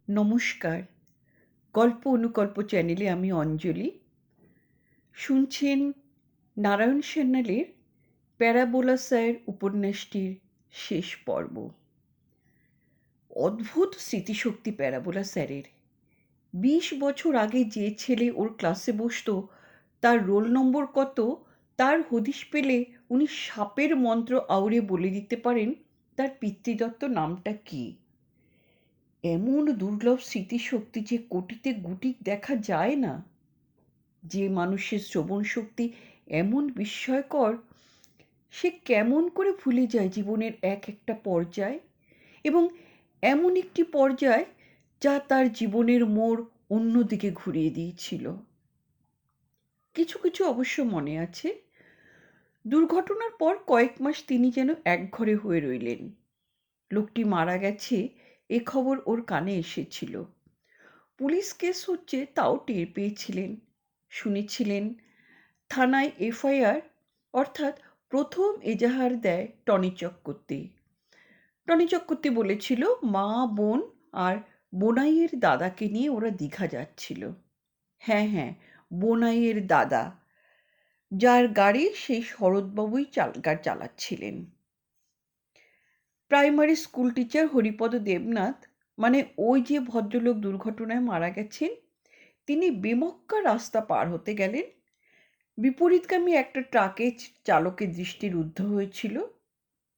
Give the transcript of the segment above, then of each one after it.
নমস্কার। গল্প অনুকল্প চ্যানেলে আমি অঞ্জলি। শুনছেন নারায়ণ সান্যালের প্যারাবোলা স্যার উপন্যাসটির শেষ পর্ব। অদ্ভুত স্মৃতিশক্তি প্যারাবোলা স্যারের। 20 বছর আগে যে ছেলে ওর ক্লাসে বসতো তার রোল নম্বর কত তার হদিশ পেলে উনি সাপের মন্ত্র আউড়ে বলে দিতে পারেন তার পিতৃদত্ত নামটা কী। এমন দুর্লভ স্মৃতিশক্তি যে কোটিতে গুটি দেখা যায় না। যে মানুষের শ্রবণ শক্তি এমন বিস্ময়কর, সে কেমন করে ভুলে যায় জীবনের এক একটা পর্যায়, এবং এমন একটি পর্যায় যা তার জীবনের মোড় অন্যদিকে ঘুরিয়ে দিয়েছিল। কিছু কিছু অবশ্য মনে আছে। দুর্ঘটনার পর কয়েক মাস তিনি যেন একঘরে হয়ে রইলেন। লোকটি মারা গেছে এ খবর ওর কানে এসেছিল। পুলিশ কেস হচ্ছে তাও টের পেয়েছিলেন। শুনেছিলেন থানায় এফআইআর, অর্থাৎ প্রথম এজাহার দেয় টনি চক্রবর্তী। টনি চক্রবর্তী বলেছিল মা, বোন আর বোনাইয়ের দাদাকে নিয়ে ওরা দীঘা যাচ্ছিল। হ্যাঁ হ্যাঁ, বোনাইয়ের দাদা, যার গাড়ি সেই শরৎবাবুই চালাচ্ছিলেন। Primary school teacher Haripada Debnath, মানে ওই যে ভদ্রলোক দুর্ঘটনায় মারা গেছেন, তিনি বেমক্কা রাস্তা পার হতে গেলেন। বিপরীতগামী একটা ট্রাকে চালকের দৃষ্টি রুদ্ধ হয়েছিল।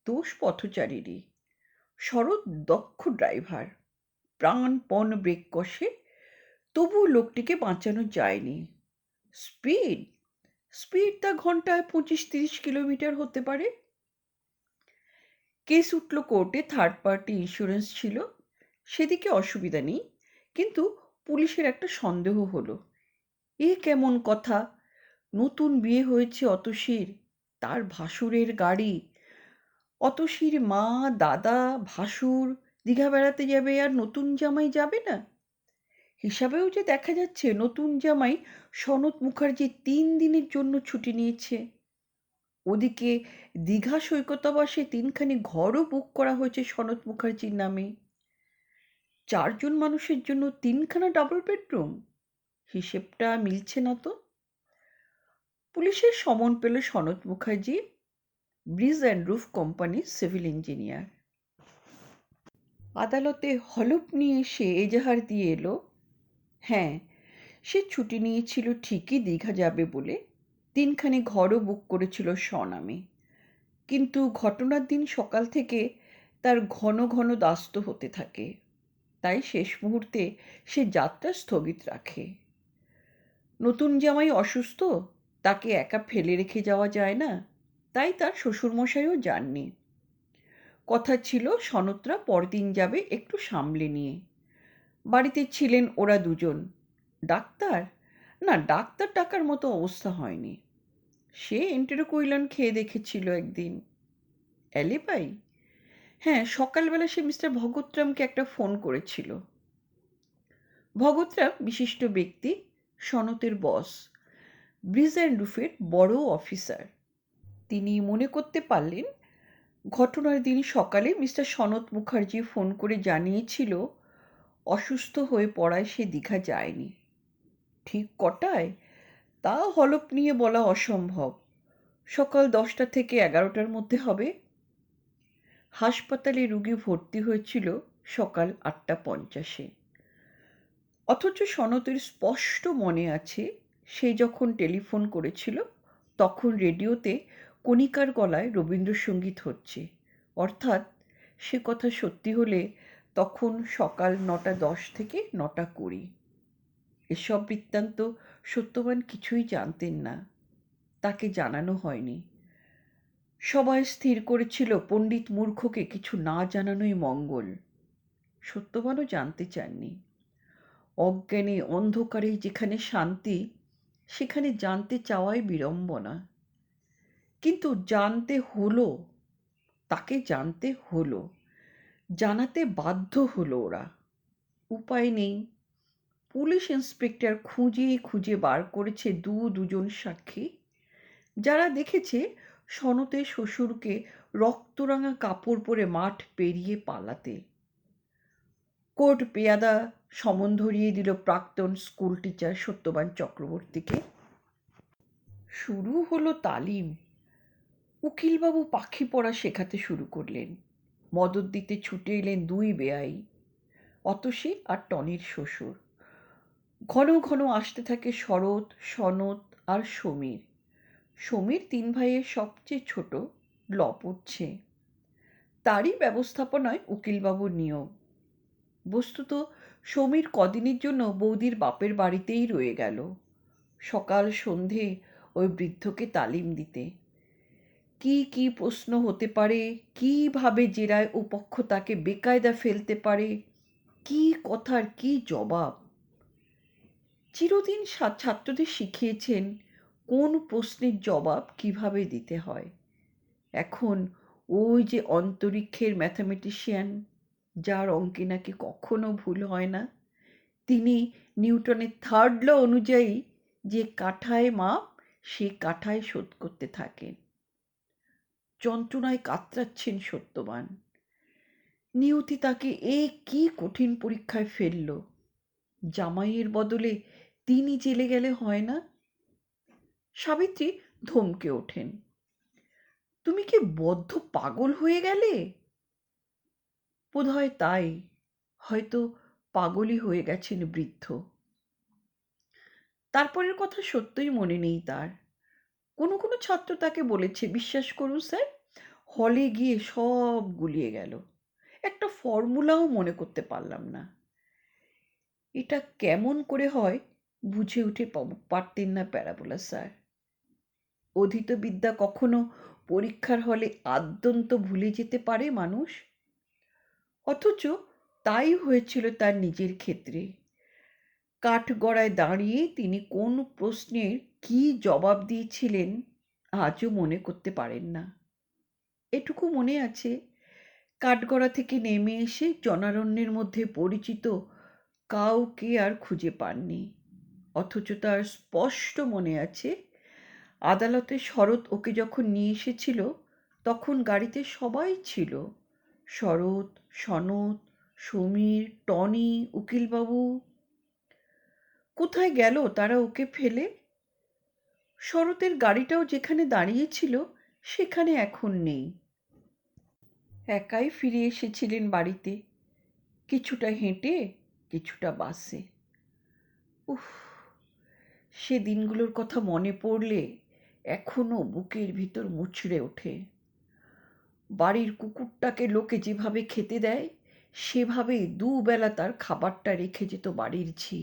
দোষ পথচারীরই। শরৎ দক্ষ ড্রাইভার, প্রাণপণ ব্রেক কষে, তবু লোকটিকে বাঁচানো যায়নি। স্পিড স্পিড তা ঘন্টায় 25-30 কিলোমিটার হতে পারে। কেস উঠল কোর্টে, থার্ড পার্টি ইন্স্যুরেন্স ছিল, সেদিকে অসুবিধা নেই। কিন্তু পুলিশের একটা সন্দেহ হলো। এ কেমন কথা? নতুন বিয়ে হয়েছে অতসীর, তার ভাসুরের গাড়ি। অতসীর মা, দাদা, ভাসুর দীঘা বেড়াতে যাবে আর নতুন জামাই যাবে না? হিসাবেও যে দেখা যাচ্ছে নতুন জামাই সনৎ মুখার্জি 3 দিনের জন্য ছুটি নিয়েছে। ওদিকে দীঘা সৈকতাবাসে 3খানি ঘরও বুক করা হয়েছে সনৎ মুখার্জির নামে। 4 জন মানুষের জন্য 3খানা ডাবল বেডরুম। হিসেবটা মিলছে না তো। পুলিশের সমন পেল Sanat Mukherjee, bridge and roof কোম্পানির সিভিল ইঞ্জিনিয়ার। আদালতে হলফ নিয়ে সে এজাহার দিয়ে এলো। হ্যাঁ, সে ছুটি নিয়েছিল ঠিকই দীঘা যাবে বলে, 3খানি ঘরও বুক করেছিল স্বনামে। কিন্তু ঘটনার দিন সকাল থেকে তার ঘন ঘন দাস্ত হতে থাকে, তাই শেষ মুহূর্তে সে যাত্রা স্থগিত রাখে। নতুন জামাই অসুস্থ, তাকে একা ফেলে রেখে যাওয়া যায় না, তাই তার শ্বশুরমশাইও যাননি। কথা ছিল সনতরা পরদিন যাবে একটু সামলে নিয়ে। বাড়িতে ছিলেন ওরা দুজন। ডাক্তার? না, ডাক্তার টাকার মতো অবস্থা হয়নি। সে এন্টেরোকুইলান খেয়ে দেখেছিল একদিন। অ্যালিবাই? হ্যাঁ, সকালবেলা সে মিস্টার ভগতরামকে একটা ফোন করেছিল। ভগতরাম বিশিষ্ট ব্যক্তি, সনতের বস, ব্রিজ অ্যান্ড রুফের বড় অফিসার। তিনি মনে করতে পারলেন ঘটনার দিন সকালে মিস্টার সনত মুখার্জি ফোন করে জানিয়েছিল অসুস্থ হয়ে পড়ায় সে দীঘা যায়নি। ঠিক কটায় তা হলফ নিয়ে বলা অসম্ভব। সকাল 10টা থেকে 11টার মধ্যে হবে। হাসপাতালে রুগী ভর্তি হয়েছিল সকাল 8:50-এ। অথচ সনতের স্পষ্ট মনে আছে, সে যখন টেলিফোন করেছিল তখন রেডিওতে কণিকার গলায় রবীন্দ্রসঙ্গীত হচ্ছে, অর্থাৎ সে কথা সত্যি হলে তখন সকাল 9:10 থেকে 9:20। এসব বৃত্তান্ত সত্যবান কিছুই জানতেন না, তাকে জানানো হয়নি। সবাই স্থির করেছিল পণ্ডিত মূর্খকে কিছু না জানানোই মঙ্গল। সত্যবানও জানতে চাননি। অজ্ঞানে অন্ধকারে যেখানে শান্তি, সেখানে জানতে চাওয়াই বিড়ম্বনা। কিন্তু জানতে হলো, তাকে জানতে হলো, জানাতে বাধ্য হলো ওরা। উপায় নেই। পুলিশ ইন্সপেক্টর খুঁজে খুঁজে বার করেছে দুজন সাক্ষী, যারা দেখেছে সনতের শ্বশুরকে রক্তরাঙা কাপড় পরে মাঠ পেরিয়ে পালাতে। কোর্ট পেয়াদা সমন ধরিয়ে দিল প্রাক্তন স্কুল টিচার সত্যবান চক্রবর্তীকে। শুরু হলো তালিম। উকিলবাবু পাখি পড়া শেখাতে শুরু করলেন। মদদ দিতে ছুটে এলেন দুই বেয়াই, অতসী আর টনির শ্বশুর। ঘন ঘন আসতে থাকে শরৎ, সনত আর সমীর। সমীর তিন ভাইয়ের সবচেয়ে ছোট, ল পড়ছে। তারই ব্যবস্থাপনায় উকিলবাবুর নিয়োগ। বস্তুত সমীর কদিনের জন্য বৌদির বাপের বাড়িতেই রয়ে গেল, সকাল সন্ধে ওই বৃদ্ধকে তালিম দিতে। কি কি প্রশ্ন হতে পারে, কিভাবে জেরায় ও পক্ষ তাকে বেকায়দা ফেলতে পারে, কি কথার কি জবাব। চিরদিন ছাত্রদের শিখিয়েছেন কোন প্রশ্নের জবাব কিভাবে দিতে হয়। এখন ওই যে অন্তরিক্ষের ম্যাথামেটিশিয়ান, যার অঙ্কে নাকি কখনো ভুল হয় না, তিনি নিউটনের থার্ড ল অনুযায়ী যে কাঠায় মাপ সে কাঠায় শোধ করতে থাকেন। যন্ত্রণায় কাতরাচ্ছেন সত্যবান। নিয়তি তাকে এ কি কঠিন পরীক্ষায় ফেলল। জামাইয়ের বদলে তিনি জেলে গেলে হয় না? সাবিত্রী ধমকে ওঠেন, তুমি কি বদ্ধ পাগল হয়ে গেলে? বোধহয় তাই, হয়তো পাগলই হয়ে গেছেন বৃদ্ধ। তারপরের কথা সত্যই মনে নেই তার। কোনো কোনো ছাত্র তাকে বলেছে, বিশ্বাস করুন স্যার, হলে গিয়ে সব গুলিয়ে গেল, একটা ফর্মুলাও মনে করতে পারলাম না। এটা কেমন করে হয় বুঝে উঠে পারতেন না প্যারাবোলা স্যার। অধীত বিদ্যা কখনো পরীক্ষার হলে আদ্যন্ত ভুলে যেতে পারে মানুষ? অথচ তাই হয়েছিল তার নিজের ক্ষেত্রে। কাঠগড়ায় দাঁড়িয়ে তিনি কোন প্রশ্নের কি জবাব দিয়েছিলেন আজও মনে করতে পারেন না। এটুকু মনে আছে, কাঠগড়া থেকে নেমে এসে জনারণ্যের মধ্যে পরিচিত কাউকে আর খুঁজে পাননি। অথচ তার স্পষ্ট মনে আছে, আদালতে শরৎ ওকে যখন নিয়ে এসেছিল তখন গাড়িতে সবাই ছিল, শরৎ, সনত, সমীর, টনি, উকিলবাবু। কোথায় গেল তারা ওকে ফেলে? শরতের গাড়িটাও যেখানে দাঁড়িয়েছিল সেখানে এখন নেই। একাই ফিরে এসেছিলেন বাড়িতে, কিছুটা হেঁটে, কিছুটা বাসে। উফ, সে দিনগুলোর কথা মনে পড়লে এখনো বুকের ভিতর মুচড়ে ওঠে। বাড়ির কুকুরটাকে লোকে যেভাবে খেতে দেয় সেভাবেই দুবেলা তার খাবারটা রেখে যেত বাড়ির ঝি।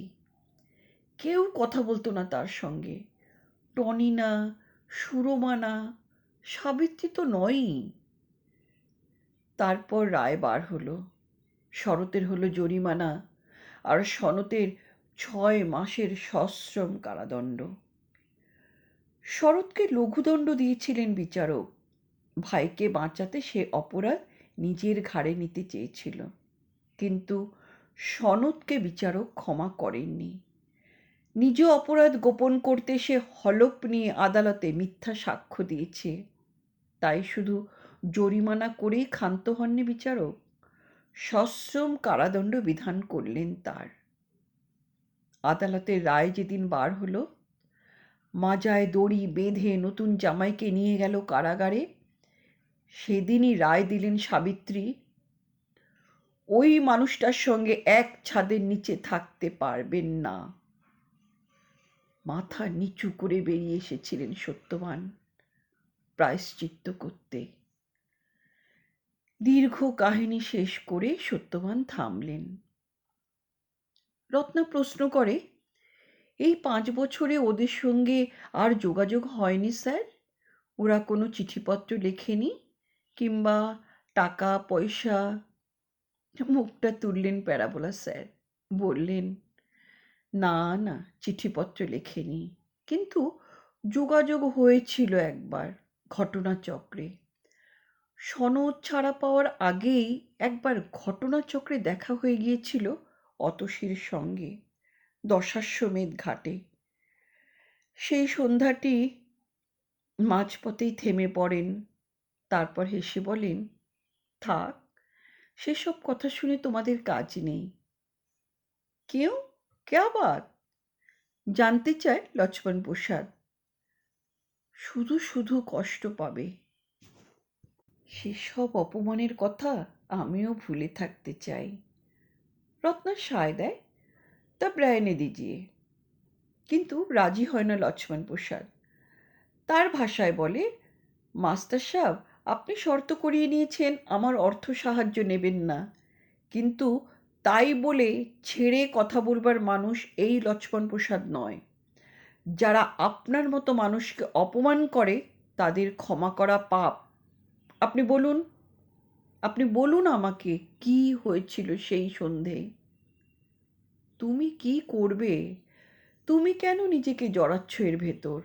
কেউ কথা বলতো না তার সঙ্গে, টনি না, সুরমা না, সাবিত্রী তো নয়ই। তারপর রায় বার হলো। শরতের হলো জরিমানা আর সনতের 6 মাসের সশ্রম কারাদণ্ড। শরৎকে লঘুদণ্ড দিয়েছিলেন বিচারক। ভাইকে বাঁচাতে সে অপরাধ নিজের ঘাড়ে নিতে চেয়েছিল, কিন্তু সনৎকে বিচারক ক্ষমা করেননি। নিজ অপরাধ গোপন করতে সে হলফ নিয়ে আদালতে মিথ্যা সাক্ষ্য দিয়েছে। তাই শুধু জরিমানা করেই ক্ষান্ত হননি বিচারক, সশ্রম কারাদণ্ড বিধান করলেন তার। আদালতের রায় যেদিন বার হলো, মাজায় দড়ি বেঁধে নতুন জামাইকে নিয়ে গেল কারাগারে, সেদিনই রায় দিলেন সাবিত্রী ওই মানুষটার সঙ্গে এক ছাদের নিচে থাকতে পারবেন না। মাথা নিচু করে বেরিয়ে এসেছিলেন সত্যবান প্রায়শ্চিত্ত করতে। দীর্ঘ কাহিনী শেষ করে সত্যবান থামলেন। রত্না প্রশ্ন করে, এই 5 বছরে ওদের সঙ্গে আর যোগাযোগ হয়নি স্যার? ওরা কোনো চিঠিপত্র লেখেনি, কিংবা টাকা পয়সা? মুখটা তুললেন প্যারাবোলা স্যার, বললেন, না না, চিঠিপত্র লেখেনি, কিন্তু যোগাযোগ হয়েছিল একবার ঘটনাচক্রে। সনদ ছাড়া পাওয়ার আগেই একবার ঘটনাচক্রে দেখা হয়ে গিয়েছিল অতসীর সঙ্গে দশাশ্বমেধ ঘাটে। সেই সন্ধ্যাটি মাঝপথেই থেমে পড়েন, তারপর হেসে বলেন, থাক, সেসব কথা শুনে তোমাদের কাজ নেই। क्यों, क्या बात? জানতে চায় লক্ষ্মণ প্রসাদ। শুধু শুধু কষ্ট পাবে। সেসব অপমানের কথা আমিও ভুলে থাকতে চাই। রত্না সায় দেয়, তা ব্রায়ানে দিজিয়ে। কিন্তু রাজি হয় না লক্ষ্মণ প্রসাদ। তার ভাষায় বলে, মাস্টার সাহেব, আপনি শর্ত করিয়ে নিয়েছেন আমার অর্থ সাহায্য নেবেন না, কিন্তু তাই বলে ছেড়ে কথা বলবার মানুষ এই লক্ষ্মণ প্রসাদ নয়। যারা আপনার মতো মানুষকে অপমান করে তাদের ক্ষমা করা পাপ। আপনি বলুন, আপনি বলুন আমাকে কি হয়েছিল সেই সন্ধে। তুমি কি করবে? তুমি কেন নিজেকে জড়াচ্ছ এর ভেতর?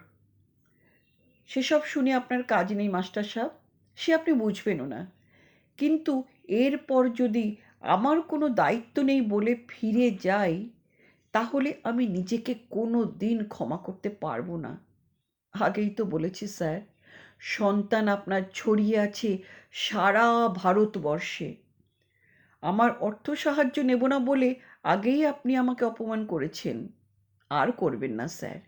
সেসব শুনে আপনার কাজ নেই মাস্টার সাহেব, সে আপনি বুঝবেনও না। কিন্তু এরপর যদি আমার কোনো দায়িত্ব নেই বলে ফিরে যাই, তাহলে আমি নিজেকে কোনো দিন ক্ষমা করতে পারবো না। আগেই তো বলেছি স্যার, সন্তান আপনার ছড়িয়ে আছে সারা ভারতবর্ষে। আমার অর্থ সাহায্য নেব না বলে আগেই আপনি আমাকে অপমান করেছেন, আর করবেন না স্যার।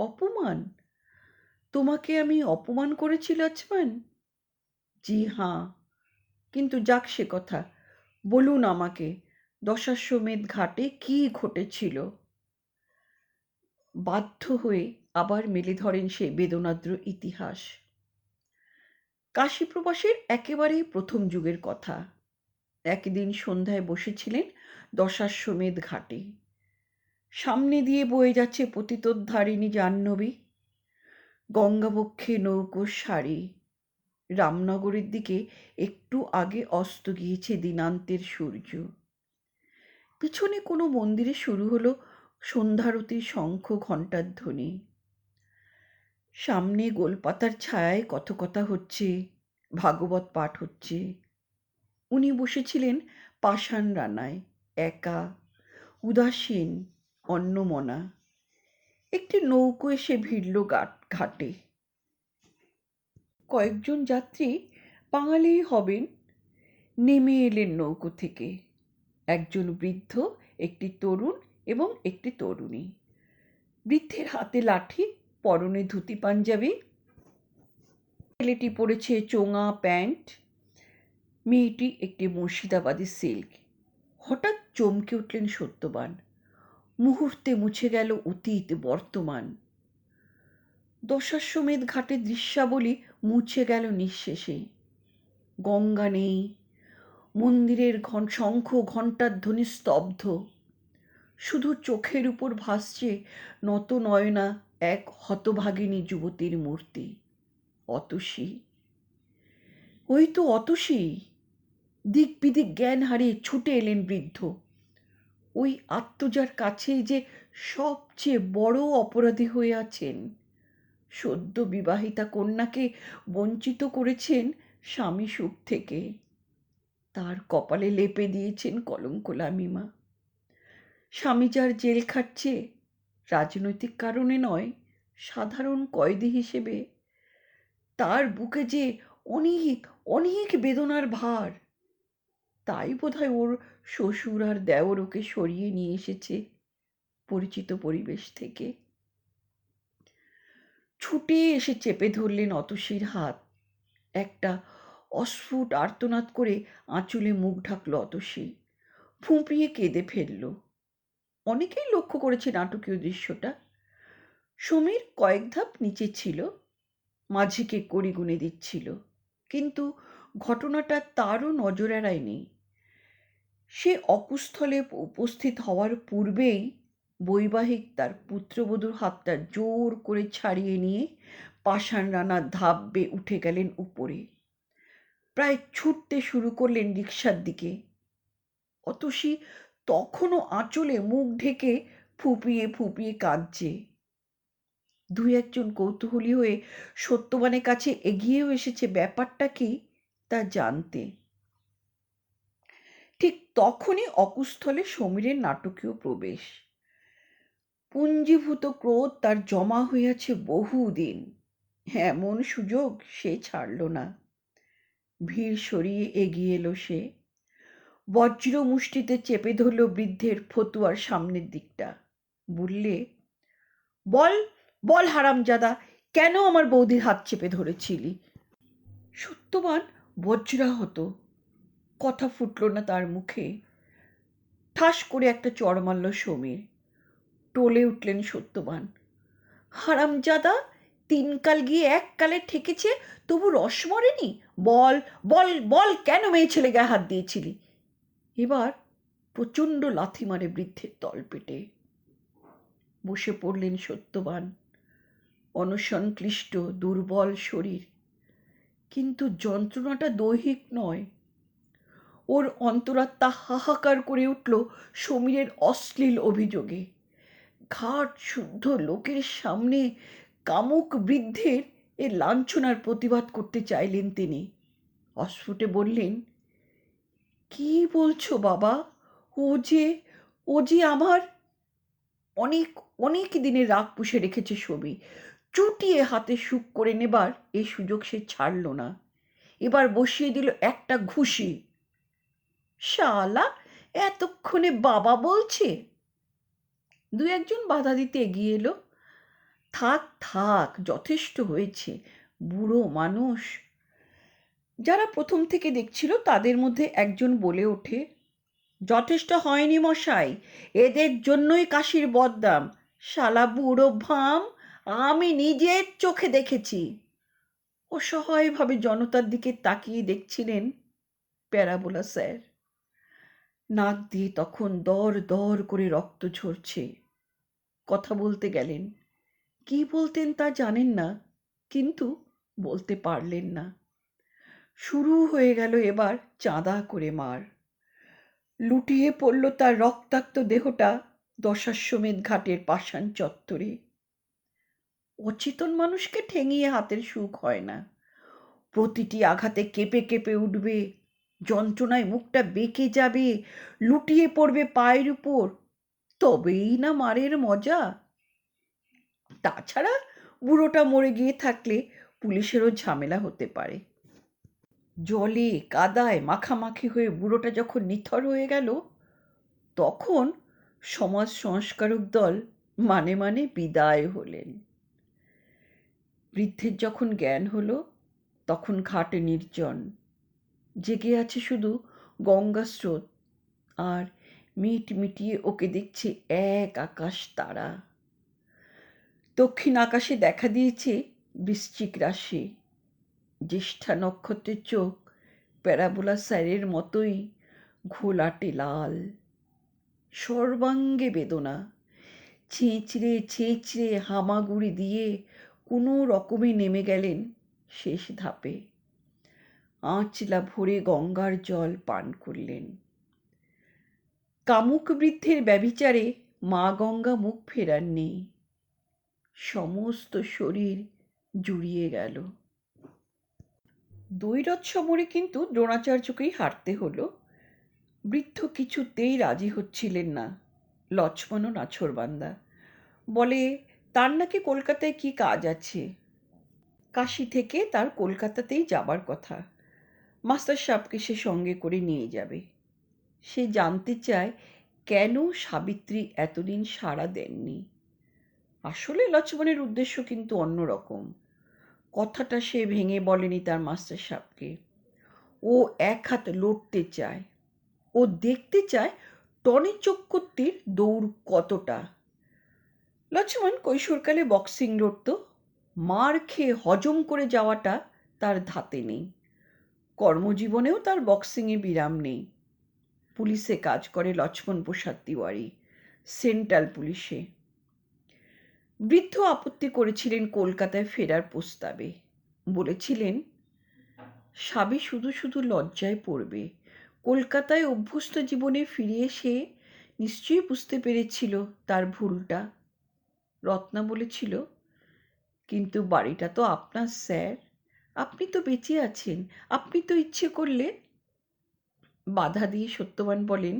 অপমান? তোমাকে আমি অপমান করেছি লক্ষ্মণ? জি হাঁ, কিন্তু যাক সে কথা। বলুন আমাকে, দশাশ্বমেধ ঘাটে কি ঘটেছিল? বাধ্য হয়ে আবার মেলে ধরেন সেই বেদনাদ্র ইতিহাস। কাশীপ্রবাসের একেবারেই প্রথম যুগের কথা। একদিন সন্ধ্যায় বসেছিলেন দশাশ্বমেধ ঘাটে। সামনে দিয়ে বয়ে যাচ্ছে পতিতোদ্ধারিণী জাহ্নবী, গঙ্গাবক্ষে নৌকোর সারি। রামনগরের দিকে একটু আগে অস্ত গিয়েছে দিনান্তের সূর্য। পিছনে কোনো মন্দিরে শুরু হলো সন্ধ্যারতির শঙ্খ ঘণ্টার ধ্বনি। সামনে গোলপাতার ছায়ায় কথকতা হচ্ছে, ভাগবত পাঠ হচ্ছে। উনি বসেছিলেন পাষাণ রানায়, একা, উদাসীন, অন্নমনা। একটি নৌকো এসে ভিড়ল ঘাটে। কয়েকজন যাত্রী, বাঙালিই হবেন, নেমে এলেন নৌকো থেকে। একজন বৃদ্ধ, একটি তরুণ এবং একটি তরুণী। বৃদ্ধের হাতে লাঠি, পরনে ধুতি পাঞ্জাবি। ছেলেটি পরেছে চোঙা প্যান্ট, মেয়েটি একটি মুর্শিদাবাদী সিল্ক। হঠাৎ চমকে উঠলেন সত্যবান। মুহূর্তে মুছে গেল অতীত বর্তমান। দশাশ্বমেধ ঘাটের দৃশ্যাবলী মুছে গেল নিঃশেষে। গঙ্গা নেই, মন্দিরের শঙ্খ ঘণ্টার ধ্বনি স্তব্ধ। শুধু চোখের উপর ভাসছে নত নয়না এক হতভাগিনী যুবতীর মূর্তি, অতসী। ওই তো অতসী! দিক বিদিক জ্ঞান হারিয়ে ছুটে এলেন বৃদ্ধ। ওই আত্মজার কাছেই যে সবচেয়ে বড় অপরাধী হয়ে আছেন। সদ্য বিবাহিতা কন্যাকে বঞ্চিত করেছেন স্বামী সুখ থেকে। তার কপালে লেপে দিয়েছেন কলঙ্ক লামিমা। স্বামী যার জেল খাটছে, রাজনৈতিক কারণে নয়, সাধারণ কয়েদি হিসেবে, তার বুকে যে অনেক অনেক বেদনার ভার। তাই বোধহয় ওর শ্বশুর আর দেওর ওকে সরিয়ে নিয়ে এসেছে পরিচিত পরিবেশ থেকে। ছুটে এসে চেপে ধরলেন অতসীর হাত। একটা অস্ফুট আর্তনাদ করে আঁচলে মুখ ঢাকল অতসী। ফুঁপিয়ে কেঁদে ফেলল। অনেকেই লক্ষ্য করেছে নাটকীয় দৃশ্যটা। সমীর কয়েক ধাপ নিচে ছিল, মাঝিকে কড়ি গুনে দিচ্ছিল, কিন্তু ঘটনাটা তারও নজর এড়ায়নি। সে অকুস্থলে উপস্থিত হওয়ার পূর্বেই বৈবাহিক তার পুত্রবধূর হাতটা জোর করে ছাড়িয়ে নিয়ে পাষাণ রানা ধাপ বেয়ে উঠে গেলেন উপরে। প্রায় ছুটতে শুরু করলেন রিকশার দিকে। অতসী তখনও আঁচলে মুখ ঢেকে ফুঁপিয়ে ফুঁপিয়ে কাঁদছে। দুই একজন কৌতূহলী হয়ে সত্যবানের কাছে এগিয়েও এসেছে ব্যাপারটা কি তা জানতে। ঠিক তখনই অকুস্থলে সমীরের নাটকীয় প্রবেশ। পুঞ্জীভূত ক্রোধ তার জমা হয়ে আছে বহুদিন। এমন সুযোগ সে ছাড়ল না। ভিড় সরিয়ে এগিয়ে এলো সে। বজ্র মুষ্টিতে চেপে ধরল বৃদ্ধের ফতুয়ার সামনের দিকটা। বললে, বল বল হারামজাদা, কেন আমার বৌদির হাত চেপে ধরেছিলি? সত্যবান বজ্রাহত, কথা ফুটল না তার মুখে। ঠাস করে একটা চড় মারল সমীর। টলে উঠলেন সত্যবান। হারামজাদা, তিনকাল গিয়ে এককালে ঠেকেছে, তবু রস মরেনি? বল বল বল, কেন মেয়ে ছেলে গায়ে হাত দিয়েছিলি? এবার প্রচণ্ড লাথি মারে বৃদ্ধের তলপেটে। বসে পড়লেন সত্যবান। অনসংক্লিষ্ট দুর্বল শরীর, কিন্তু যন্ত্রণাটা দৈহিক নয়। ওর অন্তরাত্মা হাহাকার করে উঠল সমীরের অশ্লীল অভিযোগে। ঘাট শুদ্ধ লোকের সামনে কামুক বৃদ্ধের এ লাঞ্ছনার প্রতিবাদ করতে চাইলেন তিনি। অস্ফুটে বললেন, কি বলছো বাবা? ও যে আমার অনেক অনেক দিনের রাগ পুষে রেখেছে ছবি, চুটিয়ে হাতে সুখ করে নেবার এই সুযোগ সে ছাড়ল না। এবার বসিয়ে দিল একটা ঘুষি। শালা, এতক্ষণে বাবা বলছে? দু একজন বাধা দিতে এগিয়ে এলো। থাক থাক, যথেষ্ট হয়েছে, বুড়ো মানুষ। যারা প্রথম থেকে দেখছিল তাদের মধ্যে একজন বলে ওঠে, যথেষ্ট হয়নি মশাই, এদের জন্যই কাশির বদনাম। শালা বুড়ো ভাম, আমি নিজের চোখে দেখেছি। অসহায়ভাবে জনতার দিকে তাকিয়ে দেখছিলেন প্যারাবোলা স্যার। নাক দিয়ে তখন দর দর করে রক্ত ঝরছে। কথা বলতে গেলেন, কি বলতেন তা জানেন না, কিন্তু বলতে পারলেন না। শুরু হয়ে গেল এবার চাঁদা করে মার। লুটিয়ে পড়ল তার রক্তাক্ত দেহটা দশাশ্বমেধ ঘাটের পাষাণ চত্বরে। অচেতন মানুষকে ঠেঙিয়ে হাতের সুখ হয় না। প্রতিটি আঘাতে কেঁপে কেঁপে উঠবে, যন্ত্রণায় মুখটা বেঁকে যাবে, লুটিয়ে পড়বে পায়ের উপর, তবেই না মারের মজা। তাছাড়া বুড়োটা মরে গিয়ে থাকলে পুলিশেরও ঝামেলা হতে পারে। জলে কাদায় মাখামাখি হয়ে বুড়োটা যখন নিথর হয়ে গেল, তখন সমাজ সংস্কারক দল মানে মানে বিদায় হলেন। বৃদ্ধের যখন জ্ঞান হলো, তখন ঘাট নির্জন। জেগে আছে শুধু গঙ্গা স্রোত, আর মিটিয়ে ওকে দেখছে এক আকাশ তারা। দক্ষিণ আকাশে দেখা দিয়েছে বৃশ্চিক রাশি। জ্যেষ্ঠা নক্ষত্রের চোখ প্যারাবোলা স্যারের মতোই ঘোলাটে লাল। সর্বাঙ্গে বেদনা। ছেঁচড়ে ছেঁচড়ে হামাগুড়ি দিয়ে কোনো রকমে নেমে গেলেন শেষ ধাপে। আঁচলা ভরে গঙ্গার জল পান করলেন। কামুক বৃদ্ধের ব্যভিচারে মা গঙ্গা মুখ ফেরাননি। সমস্ত শরীর জুড়িয়ে গেল। দৈরথ সমরে কিন্তু দ্রোণাচার্যকেই হারতে হলো। বৃদ্ধ কিছুতেই রাজি হচ্ছিলেন না। লক্ষ্মণও নাছোড়বান্দা। বলে, তার নাকি কলকাতায় কি কাজ আছে। কাশী থেকে তার কলকাতাতেই যাবার কথা। মাস্টার সাহেবকে সে সঙ্গে করে নিয়ে যাবে। সে জানতে চায় কেন সাবিত্রী এতদিন সাড়া দেননি। আসলে লক্ষ্মণের উদ্দেশ্য কিন্তু অন্যরকম। কথাটা সে ভেঙে বলেনি তার মাস্টার সাহেবকে। ও এক হাত লড়তে চায়। ও দেখতে চায় টনি চক্রবর্তীর দৌড় কতটা। লক্ষ্মণ কৈশোরকালে বক্সিং লড়ত। মার খেয়ে হজম করে যাওয়াটা তার ধাতে নেই। কর্মজীবনেও তার বক্সিংয়ে বিরাম নেই। পুলিশে কাজ করে লক্ষ্মণ প্রসাদ তিওয়ারি, সেন্ট্রাল পুলিশে। বৃদ্ধ আপত্তি করেছিলেন কলকাতায় ফেরার প্রস্তাবে। বলেছিলেন, সাবি শুধু শুধু লজ্জায় পড়বে। কলকাতায় অভ্যস্ত জীবনে ফিরে এসে নিশ্চয়ই বুঝতে পেরেছিল তার ভুলটা। রত্না বলেছিল, কিন্তু বাড়িটা তো আপনার স্যার, আপনি তো বেঁচে আছেন, আপনি তো ইচ্ছে করলে। বাধা দিয়ে সত্যবান বলেন,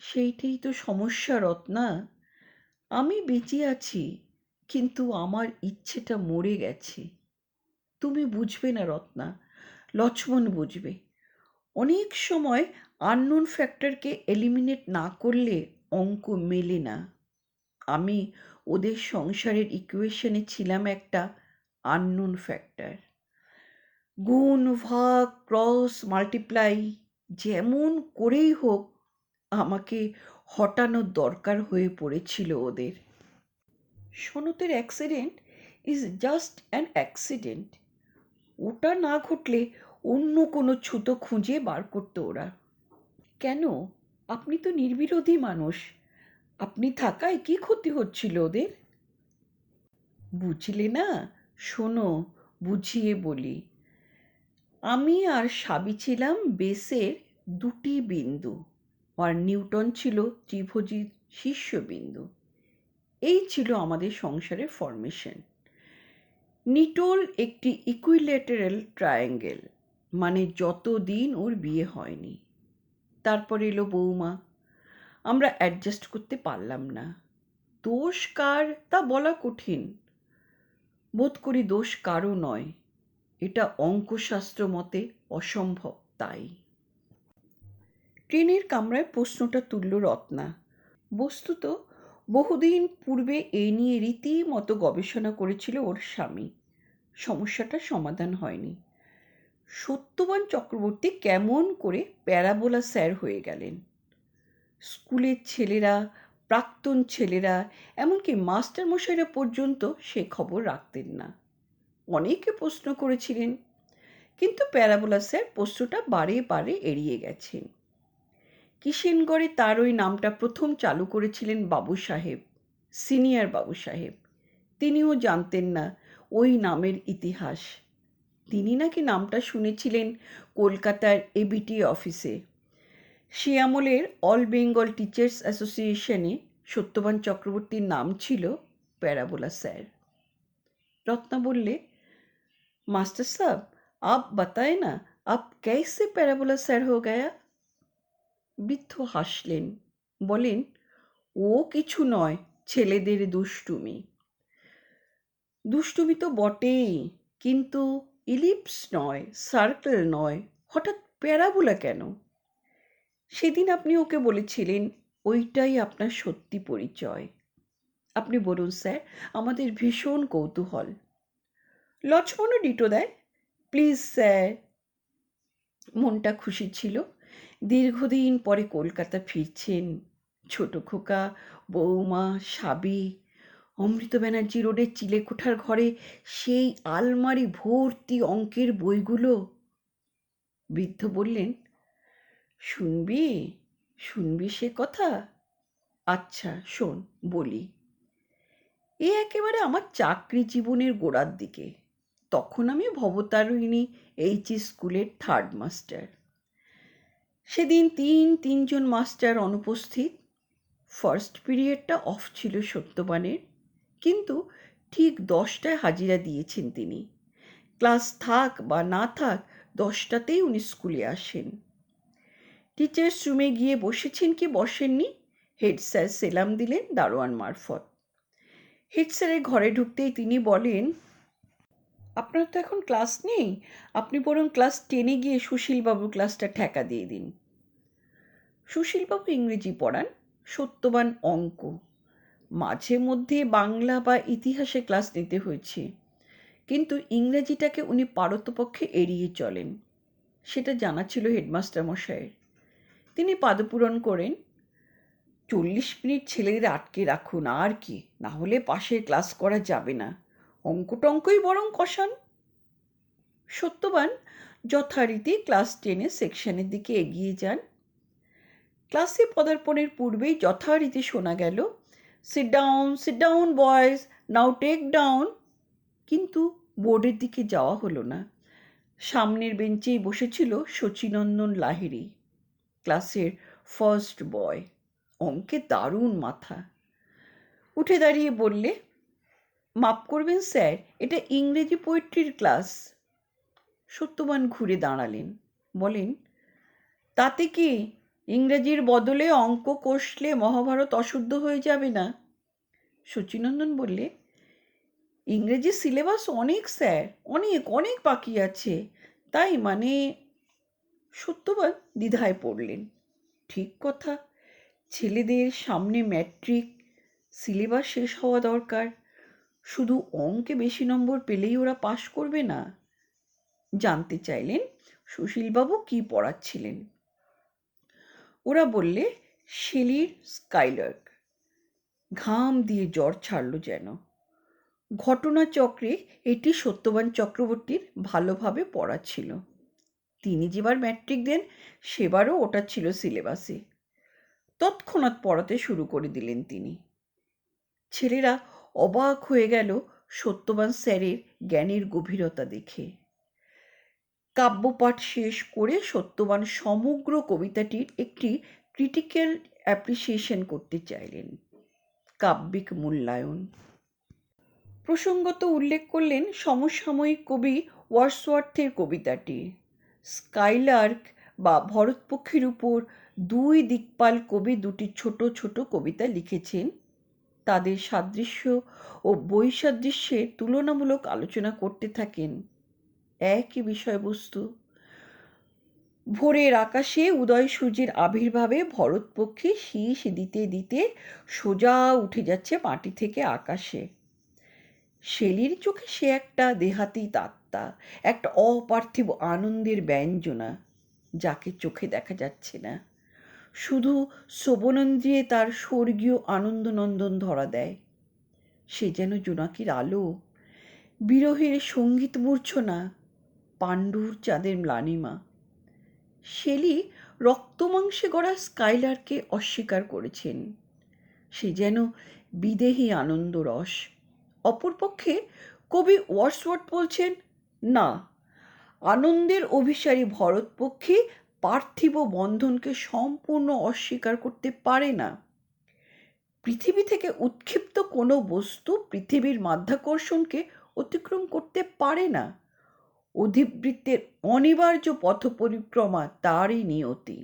সেইটাই তো সমস্যা রত্না। আমি বেঁচে আছি, কিন্তু আমার ইচ্ছেটা মরে গেছে। তুমি বুঝবে না রত্না, লক্ষ্মণ বুঝবে। অনেক সময় আননোন ফ্যাক্টরকে এলিমিনেট না করলে অঙ্ক মেলে না। আমি ওদের সংসারের ইকুয়েশনে ছিলাম একটা আননোন ফ্যাক্টর। গুণ, ভাগ, ক্রস, মাল্টিপ্লাই যেমন করেই হোক আমাকে হটানোর দরকার হয়ে পড়েছিল ওদের। সনতের accident is just an accident. ওটা না ঘটলে অন্য কোনো ছুতো খুঁজে বার করতো ওরা। কেন? আপনি তো নির্বিরোধী মানুষ, আপনি থাকায় কি ক্ষতি হচ্ছিল ওদের? বুঝলে না? শোনো, বুঝিয়ে বলি। আমি আর সাবি ছিলাম বেসের দুটি বিন্দু, আর নিউটন ছিল ত্রিভুজের শীর্ষবিন্দু। এই ছিল আমাদের সংসারের ফরমেশন। নিটোল একটি ইকুইল্যাটারাল ট্রায়াঙ্গেল, মানে যতদিন ওর বিয়ে হয়নি। তারপর এলো বৌমা। আমরা অ্যাডজাস্ট করতে পারলাম না। দোষ কার তা বলা কঠিন। বোধ করি দোষ কারও নয়, এটা অঙ্কশাস্ত্র মতে অসম্ভব তাই। ট্রেনের কামরায় প্রশ্নটা তুলল রত্না। বস্তুত বহুদিন পূর্বে এই নিয়ে রীতিমতো গবেষণা করেছিল ওর স্বামী। সমস্যাটার সমাধান হয়নি। সত্যবান চক্রবর্তী কেমন করে প্যারাবোলা স্যার হয়ে গেলেন? স্কুলের ছেলেরা, প্রাক্তন ছেলেরা, এমনকি মাস্টারমশাইরা পর্যন্ত সে খবর রাখতেন না। অনেকে প্রশ্ন করেছিলেন, কিন্তু প্যারাবোলা স্যার প্রশ্নটা বারে বারে এড়িয়ে গেছেন। কিষেনগড়ে তার ওই নামটা প্রথম চালু করেছিলেন বাবু সাহেব, সিনিয়র বাবু সাহেব। তিনিও জানতেন না ওই নামের ইতিহাস। তিনি নাকি নামটা শুনেছিলেন কলকাতার এবিটি অফিসে। সে আমলের অল বেঙ্গল টিচার্স অ্যাসোসিয়েশনে সত্যবান চক্রবর্তীর নাম ছিল প্যারাবোলা স্যার। রত্না বললে, মাস্টার সাহেব, আপ বাতায়ে না, আপ कैसे প্যারাবোলা স্যার হো গয়া? বৃদ্ধ হাসলেন, বলেন, ও কিছু নয়, ছেলেদের দুষ্টুমি। দুষ্টুমি তো বটেই, কিন্তু ইলিপস নয়, সার্কেল নয়, হঠাৎ প্যারাবোলা কেন? সেদিন আপনি ওকে বলেছিলেন ওইটাই আপনার সত্যি পরিচয়। আপনি বলুন স্যার, আমাদের ভীষণ কৌতূহল। লক্ষ্মণও ডিটো দেয়, প্লিজ স্যার। মনটা খুশি ছিল। দীর্ঘদিন পরে কলকাতা ফিরছেন। ছোট খোকা, বৌমা, সাবি, অমৃত ব্যানার্জি রোডের চিলেকোঠার ঘরে সেই আলমারি ভর্তি অঙ্কের বইগুলো। বৃদ্ধ বললেন, শুনবি শুনবি সে কথা? আচ্ছা শোন, বলি। এ একেবারে আমার চাকরি জীবনের গোড়ার দিকে। তখন আমি ভবতারিণী এইচএস স্কুলের থার্ড মাস্টার। সেদিন তিনজন মাস্টার অনুপস্থিত। ফার্স্ট পিরিয়ডটা অফ ছিল সত্যবানের, কিন্তু ঠিক 10টায় হাজিরা দিয়েছেন তিনি। ক্লাস থাক বা না থাক, 10টাতেই উনি স্কুলে আসেন। টিচার্স রুমে গিয়ে বসেছেন কি বসেননি, হেড স্যার সেলাম দিলেন দারোয়ান মারফত। হেড স্যারের ঘরে ঢুকতেই তিনি বলেন, আপনার তো এখন ক্লাস নেই, আপনি বরং ক্লাস 10-এ গিয়ে সুশীলবাবুর ক্লাসটা ঠেকা দিয়ে দিন। সুশীলবাবু ইংরেজি পড়ান, সত্যবান অঙ্ক। মাঝে মধ্যে বাংলা বা ইতিহাসে ক্লাস নিতে হয়েছে, কিন্তু ইংরেজিটাকে উনি পারতপক্ষে এড়িয়ে চলেন। সেটা জানা ছিল হেডমাস্টার মশাইয়ের। তিনি পাদপূরণ করেন, 40 মিনিট ছেলেদের আটকে রাখুন, আর কি, না হলে পাশের ক্লাস করা যাবে না, অঙ্ক টঙ্কই বরং কষান। সত্যবান যথারীতি ক্লাস 10-এ সেকশনের দিকে এগিয়ে যান। ক্লাসে পদার্পণের পূর্বেই যথারীতি শোনা গেল, সিট ডাউন বয়েজ, নাও টেক ডাউন। কিন্তু বোর্ডের দিকে যাওয়া হলো না। সামনের বেঞ্চেই বসেছিল শচীনন্দন লাহিড়ী, ক্লাসের ফার্স্ট বয়। অঙ্কে দারুণ মাথা। উঠে দাঁড়িয়ে বললে, মাপ করবেন স্যার, এটা ইংরেজি পোয়েট্রির ক্লাস। সত্যবান ঘুরে দাঁড়ালেন, বলেন, তাতে কি, ইংরেজির বদলে অঙ্ক কষলে মহাভারত অশুদ্ধ হয়ে যাবে না? শচীনন্দন বললে, ইংরেজি সিলেবাস অনেক স্যার, অনেক অনেক বাকি আছে, তাই মানে। সত্যবান দ্বিধায় পড়লেন। ঠিক কথা, ছেলেদের সামনে ম্যাট্রিক, সিলেবাস শেষ হওয়া দরকার। শুধু অঙ্কে বেশি নম্বর পেলেই ওরা পাশ করবে না। জানতে চাইলেন সুশীলবাবু কি পড়াচ্ছিলেন। ওরা বললে শেলির স্কাইলার্ক। ঘাম দিয়ে জ্বর ছাড়ল যেন। ঘটনাচক্রে এটি সত্যবান চক্রবর্তীর ভালোভাবে পড়া ছিল। তিনি যেবার ম্যাট্রিক দেন সেবারও ওটা ছিল সিলেবাসে। তৎক্ষণাৎ পড়াতে শুরু করে দিলেন তিনি। ছেলেরা অবাক হয়ে গেল সত্যবান স্যারের জ্ঞানের গভীরতা দেখে। কাব্যপাঠ শেষ করে সত্যবান সমগ্র কবিতাটির একটি ক্রিটিক্যাল অ্যাপ্রিসিয়েশন করতে চাইলেন, কাব্যিক মূল্যায়ন। প্রসঙ্গত উল্লেখ করলেন সমসাময়িক কবি ওয়ার্ডসওয়ার্থের কবিতাটি। স্কাইলার্ক বা ভরতপক্ষীর উপর দুই দিকপাল কবি দুটি ছোট ছোট কবিতা লিখেছেন। তাদের সাদৃশ্য ও বৈসাদৃশ্যের তুলনামূলক আলোচনা করতে থাকেন। একই বিষয়বস্তু। ভোরের আকাশে উদয় সূর্যের আবির্ভাবে ভরতপক্ষী শীষ দিতে দিতে সোজা উঠে যাচ্ছে মাটি থেকে আকাশে। শেলির চোখে সে একটা দেহাতীত আত্মা, একটা অপার্থিব আনন্দের ব্যঞ্জনা, যাকে চোখে দেখা যাচ্ছে না। শুধু শ্রবণেন্দ্রিয়ে তার স্বর্গীয় আনন্দনন্দন ধরা দেয়। সে যেন জোনাকির আলো, বিরহের সঙ্গীত মূর্ছনা, পাণ্ডুর চাঁদের ম্লানিমা। শেলি রক্তমাংসে গড়া স্কাইলারকে অস্বীকার করেছেন। সে যেন বিদেহী আনন্দরস। অপরপক্ষে কবি ওয়ার্ডসওয়ার্থ বলছেন, না, আনন্দের অভিসারী ভরতপক্ষী পার্থিব বন্ধনকে সম্পূর্ণ অস্বীকার করতে পারে না। পৃথিবী থেকে উৎক্ষিপ্ত কোনো বস্তু পৃথিবীর মাধ্যাকর্ষণকে অতিক্রম করতে পারে না। অধিবৃত্তের অনিবার্য পথ পরিক্রমা তারই নিয়তি।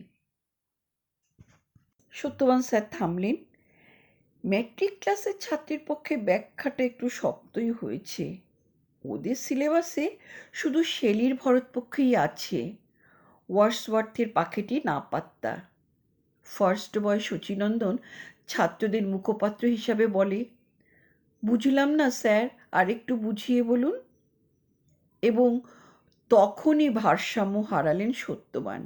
সত্যবান স্যার থামলেন। ম্যাট্রিক ক্লাসের ছাত্রের পক্ষে ব্যাখ্যাটা একটু শক্তই হয়েছে। ওদের সিলেবাসে শুধু শেলির ভরতপক্ষেই আছে, ওয়ার্ডসওয়ার্থের পাখিটি না পাত্তা। ফার্স্ট বয় শচীনন্দন ছাত্রদের মুখপাত্র হিসাবে বলে, বুঝলাম না স্যার, আর একটু বুঝিয়ে বলুন। এবং তখনই ভারসাম্য হারালেন সত্যবান।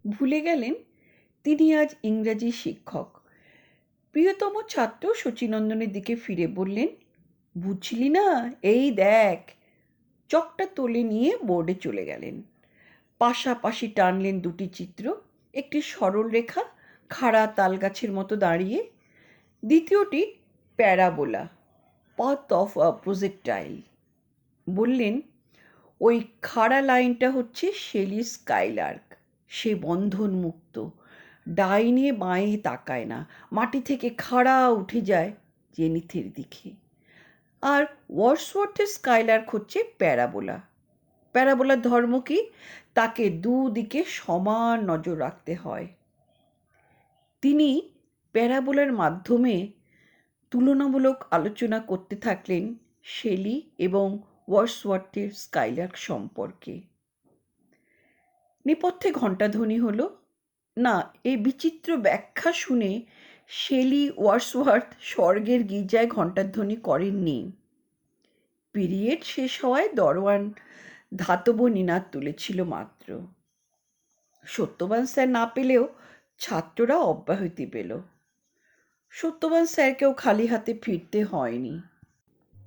ভুলে গেলেন তিনি আজ ইংরাজি শিক্ষক। প্রিয়তম ছাত্র শচীনন্দনের দিকে ফিরে বললেন, বুঝলি না, এই দেখ। চকটা তুলে নিয়ে বোর্ডে চলে গেলেন। পাশাপাশি টানলেন দুটি চিত্র, একটি সরল রেখা খাড়া তালগাছের মতো দাঁড়িয়ে, দ্বিতীয়টি parabola, path of a projectile. বললেন, ওই খাড়া লাইনটা হচ্ছে শেলির স্কাইলার্ক। সে বন্ধন মুক্ত, ডাইনে বাঁয়ে তাকায় না, মাটি থেকে খাড়া উঠে যায় জেনিথের দিকে। আর ওয়ার্ডসওয়ার্থের স্কাইলার্ক হচ্ছে প্যারাবোলা। প্যারাবোলার ধর্ম কি? তাকে দুদিকে সমান নজর রাখতে হয়। তিনি প্যারাবোলার মাধ্যমে তুলনামূলক আলোচনা করতে থাকলেন শেলি এবং ওয়ার্ডসওয়ার্থের স্কাইলার্ক সম্পর্কে। নেপথ্যে ঘণ্টাধ্বনি হলো। না, এই বিচিত্র ব্যাখ্যা শুনে শেলি ওয়ার্ডসওয়ার্থ স্বর্গের গির্জায় ঘণ্টাধ্বনি করেননি। পিরিয়ড শেষ হওয়ায় দরোয়ান ধাতব নিনাদ তুলেছিল মাত্র। সত্যবান স্যার না পেলেও ছাত্ররা অব্যাহতি পেল। সত্যবান স্যারকেও খালি হাতে ফিরতে হয়নি।